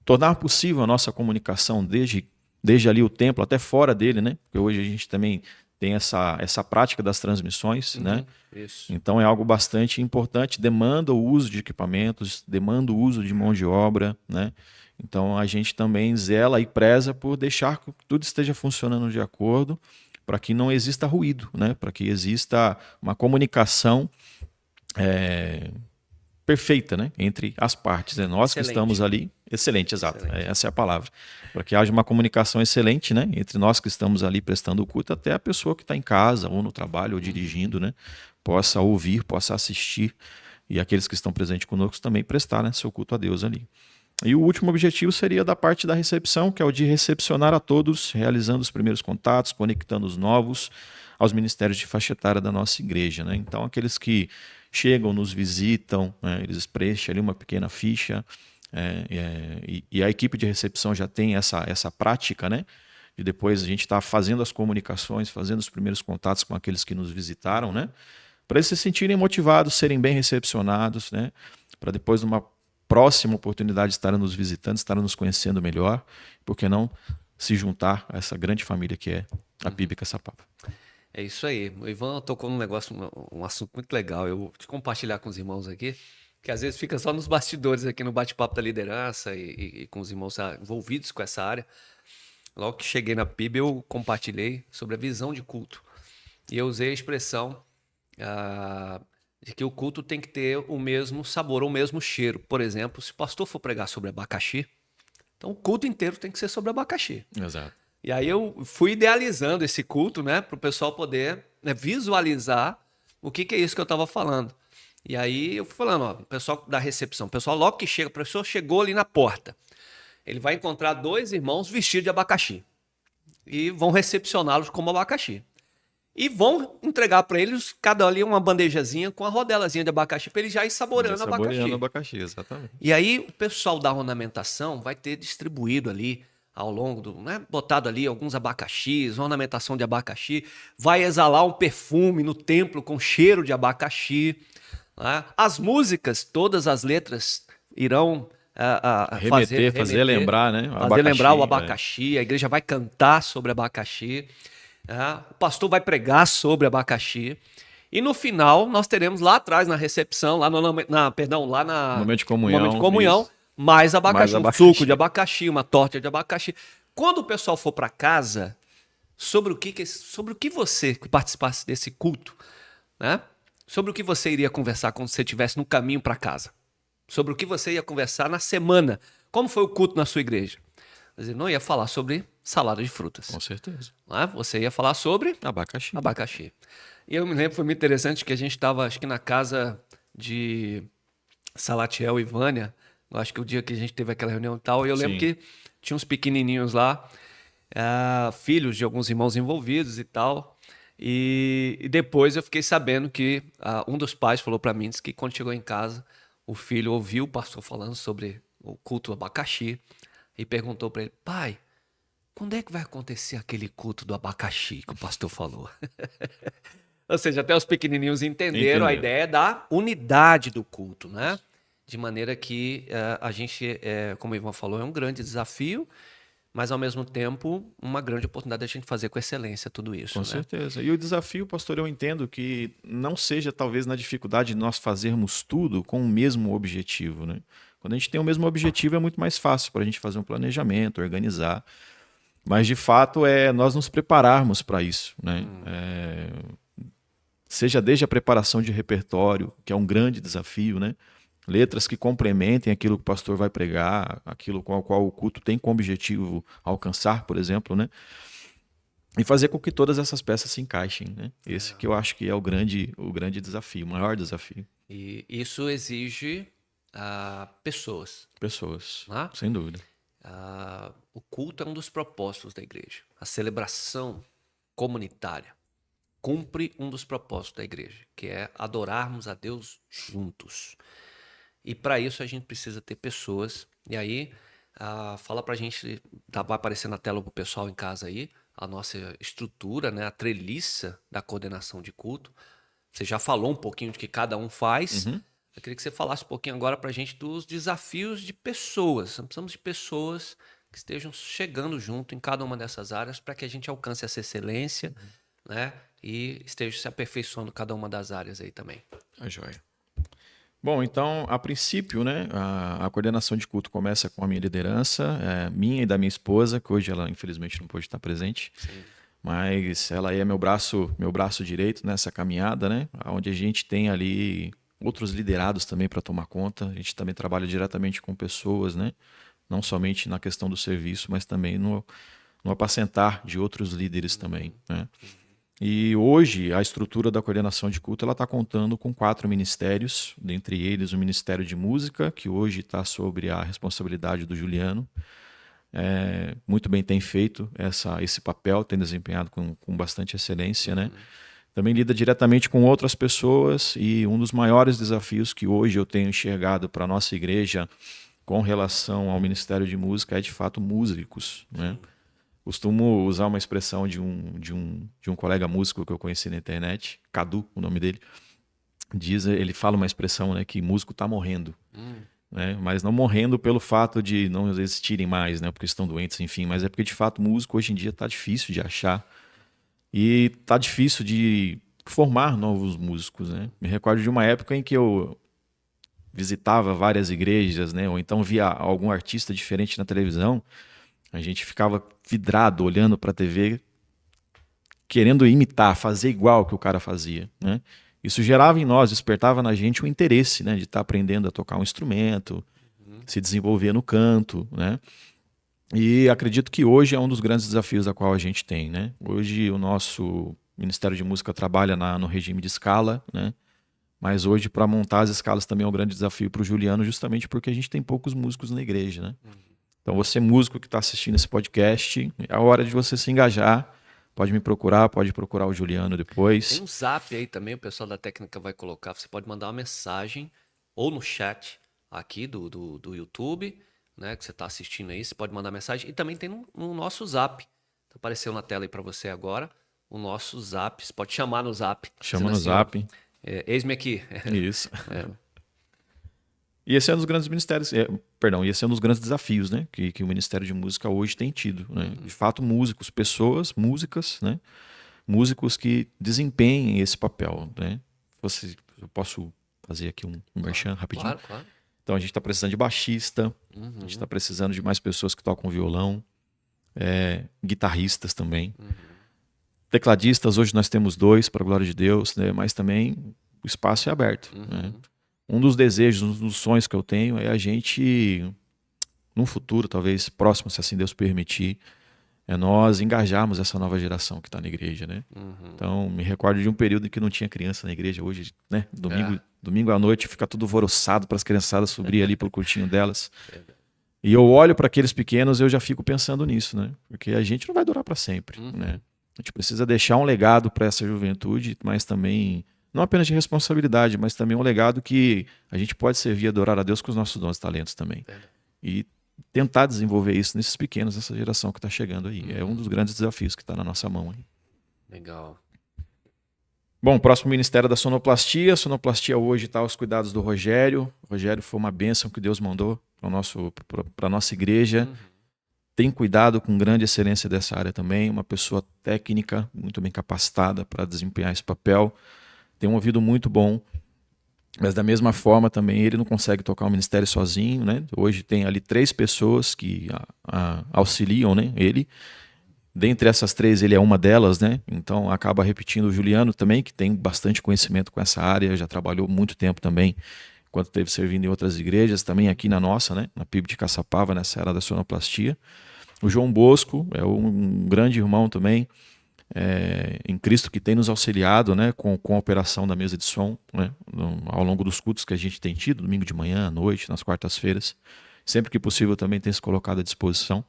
tornar possível a nossa comunicação desde ali o templo até fora dele, né? Porque hoje a gente também tem essa prática das transmissões, né? Isso. Então é algo bastante importante, demanda o uso de equipamentos, demanda o uso de mão de obra, né? Então a gente também zela e preza por deixar que tudo esteja funcionando de acordo, para que não exista ruído, né? Para que exista uma comunicação perfeita, né? Entre as partes. É nós que Excelente. estamos ali. Excelente, exato. Excelente. Essa é a palavra. Para que haja uma comunicação excelente, né? Entre nós que estamos ali prestando o culto, até a pessoa que está em casa, ou no trabalho, ou dirigindo, né? Possa ouvir, possa assistir. E aqueles que estão presentes conosco também prestar, né, seu culto a Deus ali. E o último objetivo seria da parte da recepção, que é o de recepcionar a todos, realizando os primeiros contatos, conectando os novos aos ministérios de faixa etária da nossa igreja, né? Então, aqueles que chegam, nos visitam, né, eles preenchem ali uma pequena ficha, e a equipe de recepção já tem essa prática, né? De depois a gente estar fazendo as comunicações, fazendo os primeiros contatos com aqueles que nos visitaram, né? Para eles se sentirem motivados, serem bem recepcionados, né? Para depois, numa próxima oportunidade, estarem nos visitando, estarem nos conhecendo melhor, por que não se juntar a essa grande família que é a PIB Caçapava. É isso aí. O Ivan tocou num negócio, um assunto muito legal. Eu vou te compartilhar com os irmãos aqui, que às vezes fica só nos bastidores aqui no bate-papo da liderança e com os irmãos envolvidos com essa área. Logo que cheguei na PIB, eu compartilhei sobre a visão de culto. E eu usei a expressão de que o culto tem que ter o mesmo sabor, o mesmo cheiro. Por exemplo, se o pastor for pregar sobre abacaxi, então o culto inteiro tem que ser sobre abacaxi. Exato. E aí eu fui idealizando esse culto, né, para o pessoal poder, né, visualizar o que é isso que eu estava falando. E aí eu fui falando, ó, o pessoal da recepção, o pessoal logo que chega, a pessoa chegou ali na porta, ele vai encontrar 2 irmãos vestidos de abacaxi e vão recepcioná-los como abacaxi. E vão entregar para eles, cada ali uma bandejazinha com a rodelazinha de abacaxi, para eles já ir saboreando abacaxi, exatamente. E aí o pessoal da ornamentação vai ter distribuído ali ao longo do, né, botado ali alguns abacaxis, ornamentação de abacaxi, vai exalar um perfume no templo com cheiro de abacaxi. Né? As músicas, todas as letras irão fazer lembrar, né? Fazer lembrar o abacaxi, a igreja vai cantar sobre abacaxi, o pastor vai pregar sobre abacaxi. E no final, nós teremos lá atrás, na recepção, lá no momento de comunhão, mais abacaxi, um suco de abacaxi, uma torta de abacaxi. Quando o pessoal for para casa, sobre o que você que participasse desse culto, né? Sobre o que você iria conversar quando você estivesse no caminho para casa? Sobre o que você ia conversar na semana? Como foi o culto na sua igreja? Você não ia falar sobre salada de frutas. Com certeza. Né? Você ia falar sobre abacaxi. E eu me lembro, foi muito interessante que a gente estava, acho que na casa de Salatiel e Vânia, eu acho que o dia que a gente teve aquela reunião e tal, eu lembro que tinha uns pequenininhos lá, filhos de alguns irmãos envolvidos e tal, e depois eu fiquei sabendo que um dos pais falou para mim, disse que quando chegou em casa, o filho ouviu o pastor falando sobre o culto abacaxi e perguntou para ele, pai, quando é que vai acontecer aquele culto do abacaxi que o pastor falou? Ou seja, até os pequenininhos entenderam a ideia da unidade do culto, né? De maneira que a gente, como o Ivan falou, é um grande desafio, mas ao mesmo tempo uma grande oportunidade de a gente fazer com excelência tudo isso. Com certeza. E o desafio, pastor, eu entendo que não seja talvez na dificuldade de nós fazermos tudo com o mesmo objetivo, né? Quando a gente tem o mesmo objetivo é muito mais fácil para a gente fazer um planejamento, organizar. Mas de fato é nós nos prepararmos para isso, né? Seja desde a preparação de repertório, que é um grande desafio, né? Letras que complementem aquilo que o pastor vai pregar, aquilo com o qual o culto tem como objetivo alcançar, por exemplo, né? E fazer com que todas essas peças se encaixem, né? Esse que eu acho que é o grande desafio, o maior desafio. E isso exige pessoas. Pessoas, Né? sem dúvida. o culto é um dos propósitos da igreja. A celebração comunitária cumpre um dos propósitos da igreja, que é adorarmos a Deus juntos. E para isso a gente precisa ter pessoas. E aí, fala pra gente, vai aparecer na tela pro pessoal em casa aí, a nossa estrutura, né, a treliça da coordenação de culto. Você já falou um pouquinho de que cada um faz. Eu queria que você falasse um pouquinho agora pra gente dos desafios de pessoas. Nós precisamos de pessoas que estejam chegando junto em cada uma dessas áreas para que a gente alcance essa excelência, né, e esteja se aperfeiçoando cada uma das áreas aí também. Joia. Bom, então, a princípio, né, a coordenação de culto começa com a minha liderança, minha e da minha esposa, que hoje ela infelizmente não pôde estar presente. Sim. Mas ela é meu braço direito nessa caminhada, né, onde a gente tem ali outros liderados também para tomar conta. A gente também trabalha diretamente com pessoas, né, não somente na questão do serviço, mas também no apacentar de outros líderes também, né. E hoje a estrutura da coordenação de culto ela está contando com 4 ministérios, dentre eles o Ministério de Música, que hoje está sobre a responsabilidade do Juliano. Muito bem tem feito esse papel, tem desempenhado com bastante excelência, né? Também lida diretamente com outras pessoas e um dos maiores desafios que hoje eu tenho enxergado para a nossa igreja com relação ao Ministério de Música é de fato músicos, né? Costumo usar uma expressão de um colega músico que eu conheci na internet, Cadu, o nome dele. Ele fala uma expressão, né, que músico está morrendo. Né, mas não morrendo pelo fato de não existirem mais, né, porque estão doentes, enfim, mas é porque de fato músico hoje em dia está difícil de achar e está difícil de formar novos músicos. Né? Me recordo de uma época em que eu visitava várias igrejas, né, ou então via algum artista diferente na televisão. A gente ficava vidrado, olhando para a TV, querendo imitar, fazer igual que o cara fazia. Né? Isso gerava em nós, despertava na gente o interesse, né, de estar aprendendo a tocar um instrumento, se desenvolver no canto. Né? E acredito que hoje é um dos grandes desafios da qual a gente tem. Né? Hoje o nosso Ministério de Música trabalha no regime de escala, né? Mas hoje para montar as escalas também é um grande desafio para o Juliano, justamente porque a gente tem poucos músicos na igreja. Né? Então, você músico que está assistindo esse podcast, é a hora de você se engajar. Pode me procurar, pode procurar o Juliano depois. Tem um zap aí também, o pessoal da técnica vai colocar. Você pode mandar uma mensagem ou no chat aqui do YouTube, né, que você está assistindo aí. Você pode mandar mensagem. E também tem no nosso zap. Apareceu na tela aí para você agora. O nosso zap. Você pode chamar no zap. Chama no zap. Eis-me aqui. Isso. E esse é um dos grandes ministérios, e esse é um dos grandes desafios, né, que o Ministério de Música hoje tem tido. Né? De fato, músicos, pessoas, músicas, né, músicos que desempenhem esse papel. Né? Eu posso fazer aqui um merchan rapidinho? Claro. Então, a gente está precisando de baixista, a gente está precisando de mais pessoas que tocam violão, guitarristas também. Tecladistas, hoje nós temos 2, para a glória de Deus, né, mas também o espaço é aberto. Né? Um dos desejos, um dos sonhos que eu tenho é a gente, num futuro, talvez próximo, se assim Deus permitir, nós engajarmos essa nova geração que está na igreja, né? Então, me recordo de um período em que não tinha criança na igreja. Hoje, né? Domingo à noite, fica tudo alvoroçado para as criançadas subir ali pro curtinho delas. E eu olho para aqueles pequenos e eu já fico pensando nisso, né? Porque a gente não vai durar para sempre, né? A gente precisa deixar um legado para essa juventude, mas também não apenas de responsabilidade, mas também um legado que a gente pode servir e adorar a Deus com os nossos dons e talentos também. E tentar desenvolver isso nesses pequenos, nessa geração que está chegando aí. É um dos grandes desafios que está na nossa mão aí. Legal. Bom, próximo ministério da sonoplastia. A sonoplastia hoje está aos cuidados do Rogério. O Rogério foi uma bênção que Deus mandou para a nossa igreja. Tem cuidado com grande excelência dessa área também. Uma pessoa técnica, muito bem capacitada para desempenhar esse papel. Tem um ouvido muito bom, mas da mesma forma também ele não consegue tocar o ministério sozinho, né? Hoje tem ali 3 pessoas que auxiliam, né, ele. Dentre essas 3 ele é uma delas, né? Então acaba repetindo o Juliano também, que tem bastante conhecimento com essa área, já trabalhou muito tempo também, enquanto esteve servindo em outras igrejas, também aqui na nossa, né, na PIB de Caçapava, nessa área da sonoplastia. O João Bosco é um grande irmão também, em Cristo, que tem nos auxiliado, né, com a operação da mesa de som, né, ao longo dos cultos que a gente tem tido, domingo de manhã, à noite, nas quartas-feiras. sempre que possível também tem se colocado à disposição.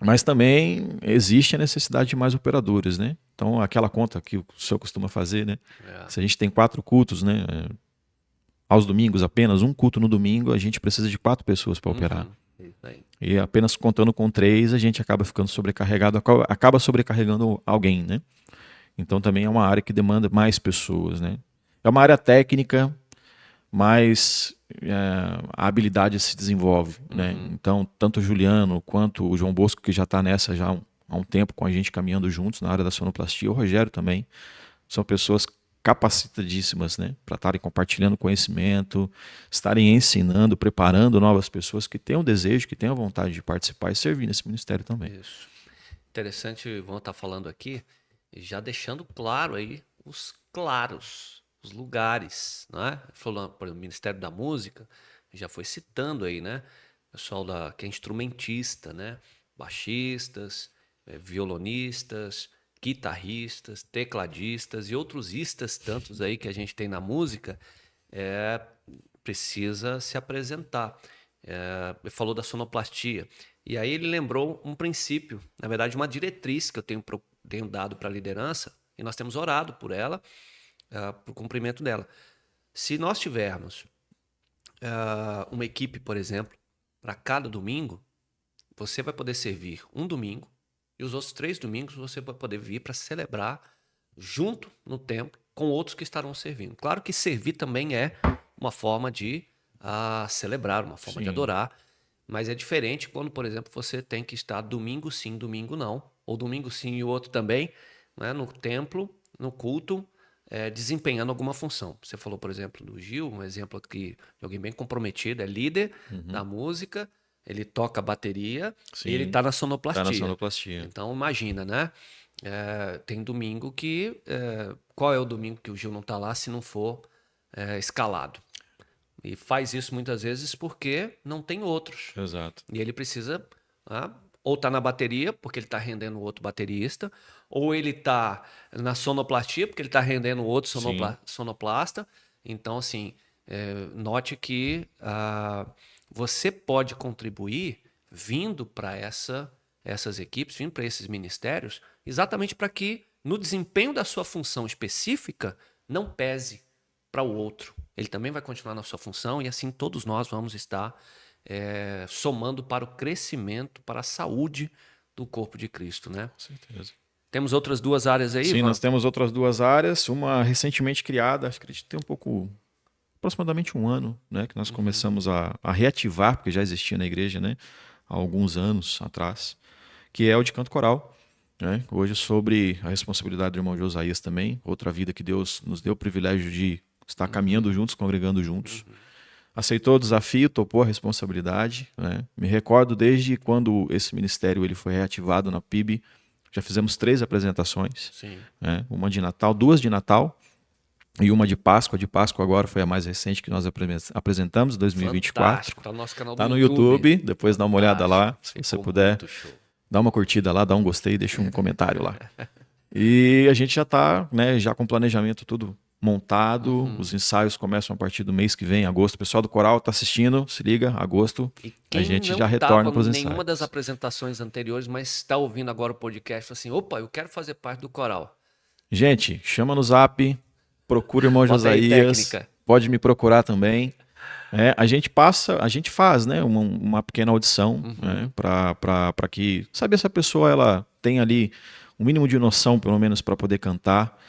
Mas também existe a necessidade de mais operadores, né? Então, aquela conta que o senhor costuma fazer, né? Se a gente tem 4 cultos, né? Aos domingos, apenas um culto no domingo, a gente precisa de 4 pessoas para operar. Isso aí. E apenas contando com 3, a gente acaba ficando sobrecarregado, acaba sobrecarregando alguém, né? Então também é uma área que demanda mais pessoas, né? É uma área técnica, mas a habilidade se desenvolve, né? Então, tanto o Juliano quanto o João Bosco, que já está nessa já há um tempo com a gente caminhando juntos na área da sonoplastia, o Rogério também, são pessoas capacitadíssimas, né? Para estarem compartilhando conhecimento, estarem ensinando, preparando novas pessoas que tenham desejo, que tenham vontade de participar e servir nesse ministério também. Isso. Interessante, vamos estar falando aqui, já deixando claro aí os lugares, né? Falando, por exemplo, o Ministério da Música, já foi citando aí, né? Pessoal que é instrumentista, né? Baixistas, violonistas, guitarristas, tecladistas e outros istas tantos aí que a gente tem na música, precisa se apresentar. Ele falou da sonoplastia. E aí ele lembrou um princípio, na verdade uma diretriz que eu tenho dado para a liderança, e nós temos orado por ela, para o cumprimento dela. Se nós tivermos uma equipe, por exemplo, para cada domingo, você vai poder servir um domingo, e os outros 3 domingos você vai poder vir para celebrar junto no templo com outros que estarão servindo. Claro que servir também é uma forma de celebrar, uma forma de adorar, mas é diferente quando, por exemplo, você tem que estar domingo sim, domingo não, ou domingo sim e o outro também, né, no templo, no culto, desempenhando alguma função. Você falou, por exemplo, do Gil, um exemplo aqui de alguém bem comprometido, é líder da música, ele toca bateria e ele está na sonoplastia. Tá na sonoplastia. Então, imagina, né? Tem domingo que... qual é o domingo que o Gil não está lá se não for escalado? E faz isso muitas vezes porque não tem outros. Exato. E ele precisa ou tá na bateria, porque ele está rendendo outro baterista, ou ele está na sonoplastia, porque ele está rendendo outro sonoplasta. Então, assim, note que você pode contribuir vindo para essas equipes, vindo para esses ministérios, exatamente para que no desempenho da sua função específica não pese para o outro. Ele também vai continuar na sua função e assim todos nós vamos estar somando para o crescimento, para a saúde do corpo de Cristo, né? Com certeza. Temos outras 2 áreas aí? Sim, nós temos outras 2 áreas, uma recentemente criada, acho que a gente tem aproximadamente 1 ano, né, que nós começamos a reativar, porque já existia na igreja, né, há alguns anos atrás, que é o de canto coral, né, hoje sobre a responsabilidade do irmão Josias também, outra vida que Deus nos deu o privilégio de estar caminhando juntos, congregando juntos. Aceitou o desafio, topou a responsabilidade, né? Me recordo desde quando esse ministério ele foi reativado na PIB, já fizemos 3 apresentações, né? Uma de Natal, 2 de Natal e uma de Páscoa. De Páscoa agora foi a mais recente que nós apresentamos, 2024. Tá no nosso canal do Tá no YouTube, depois dá uma olhada lá, se você puder. Dá uma curtida lá, dá um gostei, deixa um comentário lá. E a gente já está, né, já com planejamento tudo montado, os ensaios começam a partir do mês que vem, agosto. O pessoal do coral está assistindo, se liga, agosto, a gente já retorna para os ensaios. Nenhuma das apresentações anteriores, mas está ouvindo agora o podcast, assim, opa, eu quero fazer parte do coral. Gente, chama no zap, procura o irmão Josias, pode me procurar também. A gente faz, né, uma pequena audição, né, para que, saber se a pessoa ela tem ali um mínimo de noção, pelo menos, para poder cantar.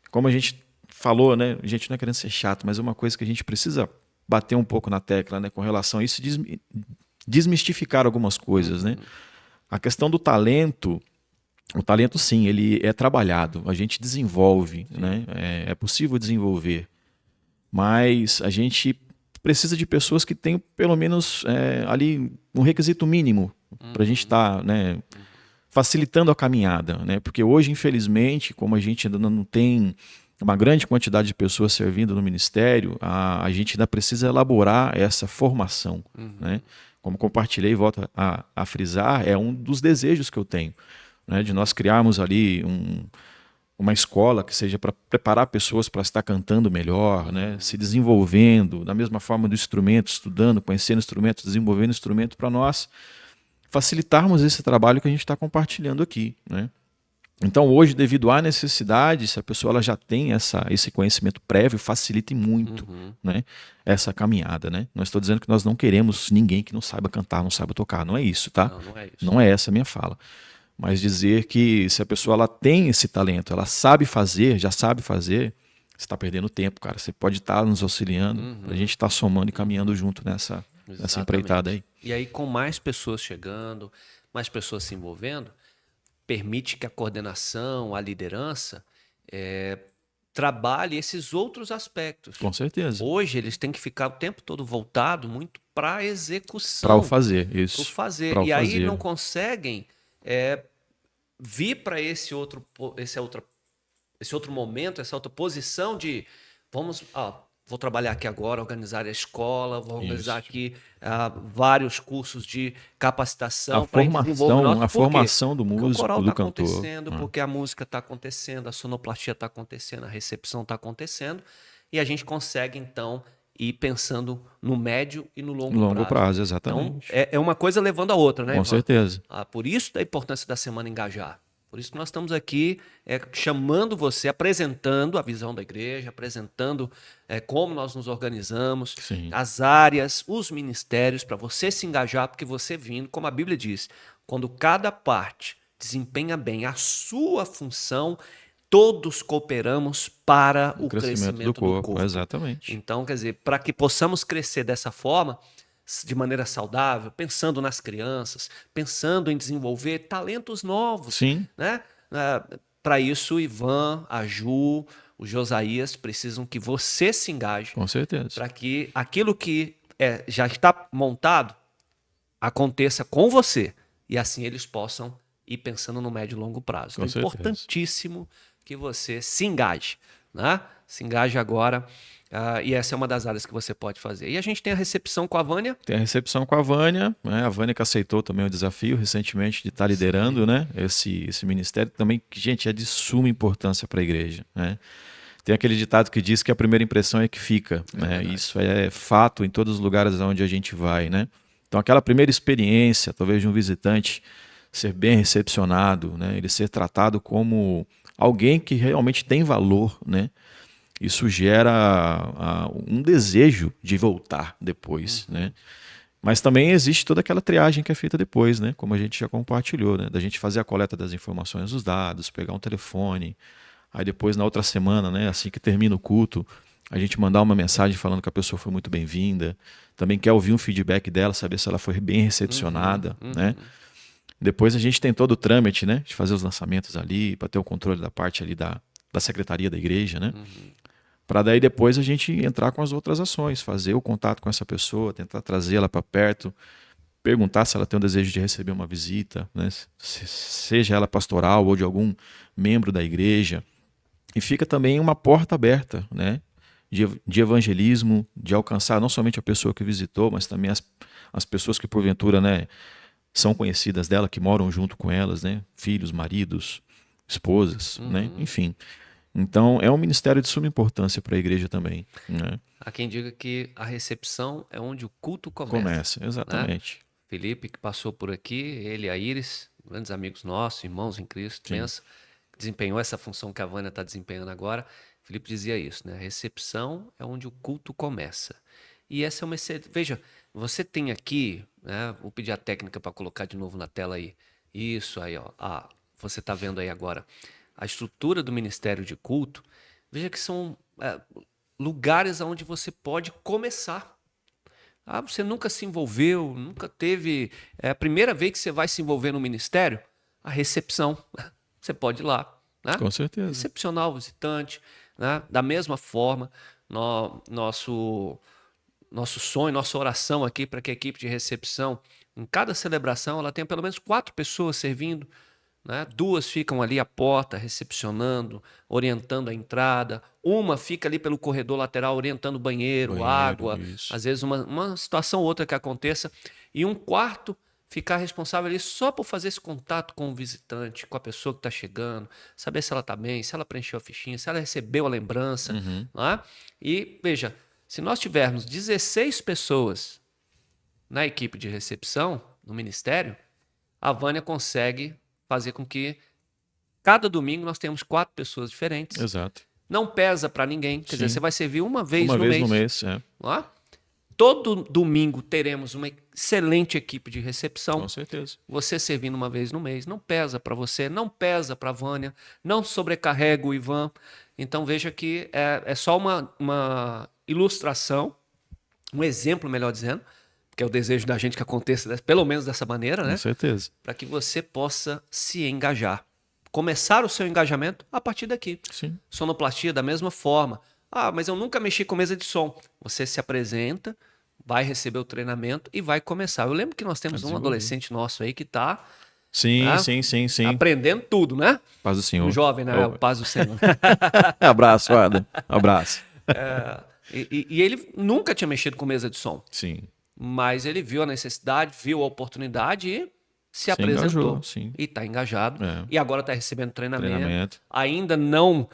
Como a gente falou, né, a gente não é querendo ser chato, mas é uma coisa que a gente precisa bater um pouco na tecla, né, com relação a isso, desmistificar algumas coisas, né. A questão do talento, o talento sim, ele é trabalhado, a gente desenvolve, né, é possível desenvolver, mas a gente precisa de pessoas que tenham pelo menos ali um requisito mínimo para a gente estar, né, facilitando a caminhada, né, porque hoje, infelizmente, como a gente ainda não tem uma grande quantidade de pessoas servindo no ministério, a gente ainda precisa elaborar essa formação, né? Como compartilhei e volto a frisar, é um dos desejos que eu tenho, né? De nós criarmos ali uma escola que seja para preparar pessoas para estar cantando melhor, né? Se desenvolvendo, da mesma forma do instrumento, estudando, conhecendo instrumentos, desenvolvendo instrumento para nós facilitarmos esse trabalho que a gente está compartilhando aqui, né? Então hoje, devido à necessidade, se a pessoa ela já tem esse conhecimento prévio, facilita muito, né, essa caminhada, né? Não estou dizendo que nós não queremos ninguém que não saiba cantar, não saiba tocar, não é isso, tá? Não, não é isso. Não é essa a minha fala. Mas dizer que se a pessoa ela tem esse talento, ela sabe fazer, já sabe fazer, você está perdendo tempo, cara. Você pode estar nos auxiliando, a gente está somando e caminhando junto nessa empreitada aí. E aí, com mais pessoas chegando, mais pessoas se envolvendo, permite que a coordenação, a liderança, trabalhe esses outros aspectos. Com certeza. Hoje, eles têm que ficar o tempo todo voltado muito para a execução. Para o fazer, isso. Para o fazer. Pra o E aí fazer. não conseguem vir para esse outro momento, essa outra posição de vou trabalhar aqui agora, organizar a escola, vou organizar aqui vários cursos de capacitação para desenvolver a formação do músico, o coral do está cantor. acontecendo, porque a música está acontecendo, a sonoplastia está acontecendo, a recepção está acontecendo, e a gente consegue, então, ir pensando no médio e no longo prazo. Exatamente. Então, é uma coisa levando a outra, né, Com Ivan? certeza. Por isso da importância da Semana Engajar. Por isso que nós estamos aqui chamando você, apresentando a visão da igreja, apresentando como nós nos organizamos, Sim. as áreas, os ministérios, para você se engajar, porque você vindo, como a Bíblia diz, quando cada parte desempenha bem a sua função, todos cooperamos para o crescimento do corpo. Exatamente. Então, quer dizer, para que possamos crescer dessa forma, de maneira saudável, pensando nas crianças, pensando em desenvolver talentos novos. Sim. Né? Para isso, o Ivan, a Ju, o Josias precisam que você se engaje. Com certeza. Para que aquilo que já está montado aconteça com você. E assim eles possam ir pensando no médio e longo prazo. Então, é importantíssimo que você se engaje. Né? Se engaje agora. E essa é uma das áreas que você pode fazer. E a gente tem a recepção com a Vânia. Tem a recepção com a Vânia, né? A Vânia que aceitou também o desafio recentemente de estar liderando, né, esse ministério também, que, gente, é de suma importância para a igreja, né? Tem aquele ditado que diz que a primeira impressão é que fica, né? Isso é fato em todos os lugares onde a gente vai, né? Então aquela primeira experiência, talvez de um visitante ser bem recepcionado, né? Ele ser tratado como alguém que realmente tem valor, né? Isso gera um desejo de voltar depois, né? Mas também existe toda aquela triagem que é feita depois, né? Como a gente já compartilhou, né? Da gente fazer a coleta das informações dos dados, pegar um telefone, aí depois na outra semana, né? Assim que termina o culto, a gente mandar uma mensagem falando que a pessoa foi muito bem-vinda. Também quer ouvir um feedback dela, saber se ela foi bem recepcionada, né? Depois a gente tem todo o trâmite, né? De fazer os lançamentos ali, para ter o controle da parte ali da secretaria da igreja, né? Para daí depois a gente entrar com as outras ações, fazer o contato com essa pessoa, tentar trazê-la para perto, perguntar se ela tem o desejo de receber uma visita, né? Seja ela pastoral ou de algum membro da igreja. E fica também uma porta aberta, né? De evangelismo, de alcançar não somente a pessoa que visitou, mas também as pessoas que porventura, né, são conhecidas dela, que moram junto com elas, né? Filhos, maridos, esposas, né? Enfim. Então, é um ministério de suma importância para a igreja também, né? Há quem diga que a recepção é onde o culto começa. Exatamente. Né? Felipe, que passou por aqui, ele e a Iris, grandes amigos nossos, irmãos em Cristo, pensa, desempenhou essa função que a Vânia está desempenhando agora. Felipe dizia isso, né? A recepção é onde o culto começa. E essa é uma excelente... Veja, você tem aqui, né? Vou pedir a técnica para colocar de novo na tela aí. Isso aí, ó. Você está vendo aí agora. A estrutura do Ministério de Culto, veja que são lugares onde você pode começar. Você nunca se envolveu, nunca teve... É a primeira vez que você vai se envolver no ministério, a recepção. Você pode ir lá. Né? Com certeza. Recepcionar o visitante. Né? Da mesma forma, nosso sonho, nossa oração aqui para que a equipe de recepção, em cada celebração, ela tenha pelo menos 4 pessoas servindo. Né? 2 ficam ali à porta, recepcionando, orientando a entrada. Uma fica ali pelo corredor lateral, orientando o banheiro, água. Isso. Às vezes uma situação ou outra que aconteça. E um quarto ficar responsável ali só por fazer esse contato com o visitante, com a pessoa que está chegando, saber se ela está bem, se ela preencheu a fichinha, se ela recebeu a lembrança. Não é? E, veja, se nós tivermos 16 pessoas na equipe de recepção, no ministério, a Vânia consegue fazer com que cada domingo nós tenhamos 4 pessoas diferentes. Exato. Não pesa para ninguém. Quer dizer, você vai servir uma vez Uma no vez mês. no mês, é. Não é? Todo domingo teremos uma excelente equipe de recepção. Com certeza. Você servindo uma vez no mês não pesa para você, não pesa para a Vânia, não sobrecarrega o Ivan. Então veja que é só uma ilustração, um exemplo, melhor dizendo, que é o desejo da gente que aconteça pelo menos dessa maneira, né? Com certeza. Para que você possa se engajar. Começar o seu engajamento a partir daqui. Sim. Sonoplastia da mesma forma. Ah, mas eu nunca mexi com mesa de som. Você se apresenta, vai receber o treinamento e vai começar. Eu lembro que nós temos um adolescente nosso aí que está Sim, né? sim. aprendendo tudo, né? Paz do Senhor. Um jovem, né? O paz do Senhor. Abraço, Adam. Abraço. E ele nunca tinha mexido com mesa de som. Sim. Mas ele viu a necessidade, viu a oportunidade e se Se apresentou. engajou, sim. E está engajado. É. E agora está recebendo Treinamento. Ainda não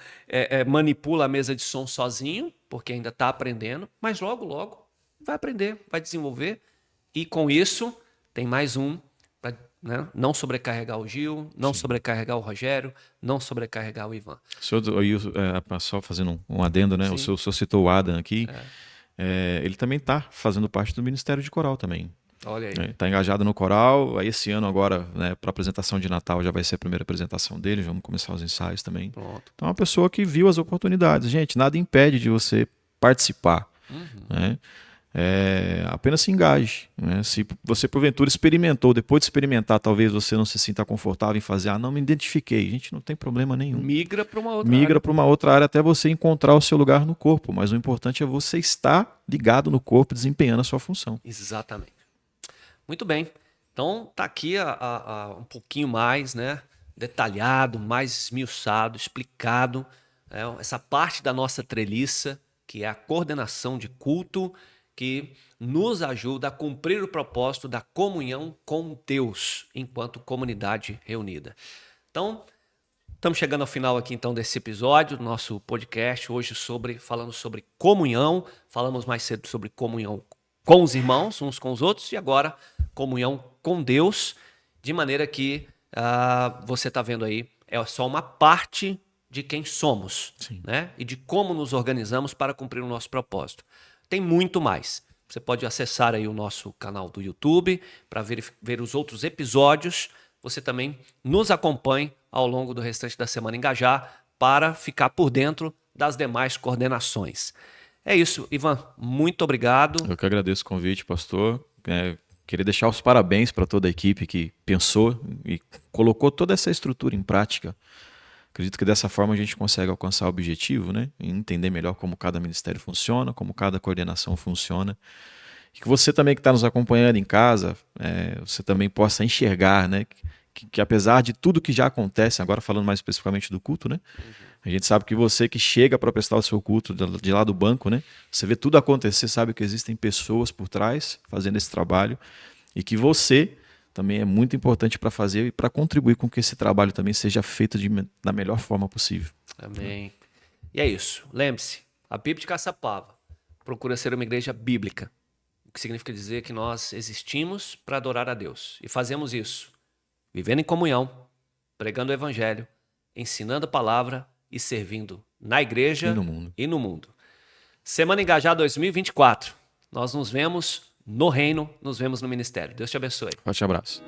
manipula a mesa de som sozinho, porque ainda está aprendendo. Mas logo, logo vai aprender, vai desenvolver. E com isso, tem mais um para não sobrecarregar o Gil, não sobrecarregar o Rogério, não sobrecarregar o Ivan. Só fazendo um adendo, né? Sim. O senhor citou o Adam aqui. Ele também está fazendo parte do Ministério de Coral também. Olha aí. Está engajado no coral. Aí esse ano agora, né, para a apresentação de Natal, já vai ser a primeira apresentação dele. Já vamos começar os ensaios também. Pronto. Então é uma pessoa que viu as oportunidades. Gente, nada impede de você participar. Né? Apenas se engaje. Né? Se você porventura experimentou, depois de experimentar, talvez você não se sinta confortável em fazer, não me identifiquei. Gente, não tem problema nenhum. Migra para uma outra Migra área. para uma outra área até você encontrar o seu lugar no corpo. Mas o importante é você estar ligado no corpo, desempenhando a sua função. Exatamente. Muito bem. Então tá aqui um pouquinho mais, né, detalhado, mais esmiuçado, explicado, essa parte da nossa treliça, que é a coordenação de culto, que nos ajuda a cumprir o propósito da comunhão com Deus, enquanto comunidade reunida. Então, estamos chegando ao final aqui então desse episódio do nosso podcast, hoje falando sobre comunhão, falamos mais cedo sobre comunhão com os irmãos, uns com os outros, e agora comunhão com Deus, de maneira que você está vendo aí, é só uma parte de quem somos, né? E de como nos organizamos para cumprir o nosso propósito. Tem muito mais. Você pode acessar aí o nosso canal do YouTube para ver os outros episódios. Você também nos acompanhe ao longo do restante da Semana Engajar para ficar por dentro das demais coordenações. É isso, Ivan, muito obrigado. Eu que agradeço o convite, pastor. Queria deixar os parabéns para toda a equipe que pensou e colocou toda essa estrutura em prática. Acredito que dessa forma a gente consegue alcançar o objetivo, né? E entender melhor como cada ministério funciona, como cada coordenação funciona. E que você também que está nos acompanhando em casa, você também possa enxergar, né? Que apesar de tudo que já acontece, agora falando mais especificamente do culto, né? A gente sabe que você que chega para prestar o seu culto de lá do banco, né? Você vê tudo acontecer, sabe que existem pessoas por trás fazendo esse trabalho e que você também é muito importante para fazer e para contribuir com que esse trabalho também seja feito da melhor forma possível. Amém. E é isso. Lembre-se, a PIB de Caçapava procura ser uma igreja bíblica, o que significa dizer que nós existimos para adorar a Deus. E fazemos isso, vivendo em comunhão, pregando o evangelho, ensinando a palavra e servindo na igreja e no mundo. Semana Engajar 2024. Nós nos vemos no reino, nos vemos no ministério. Deus te abençoe. Forte abraço.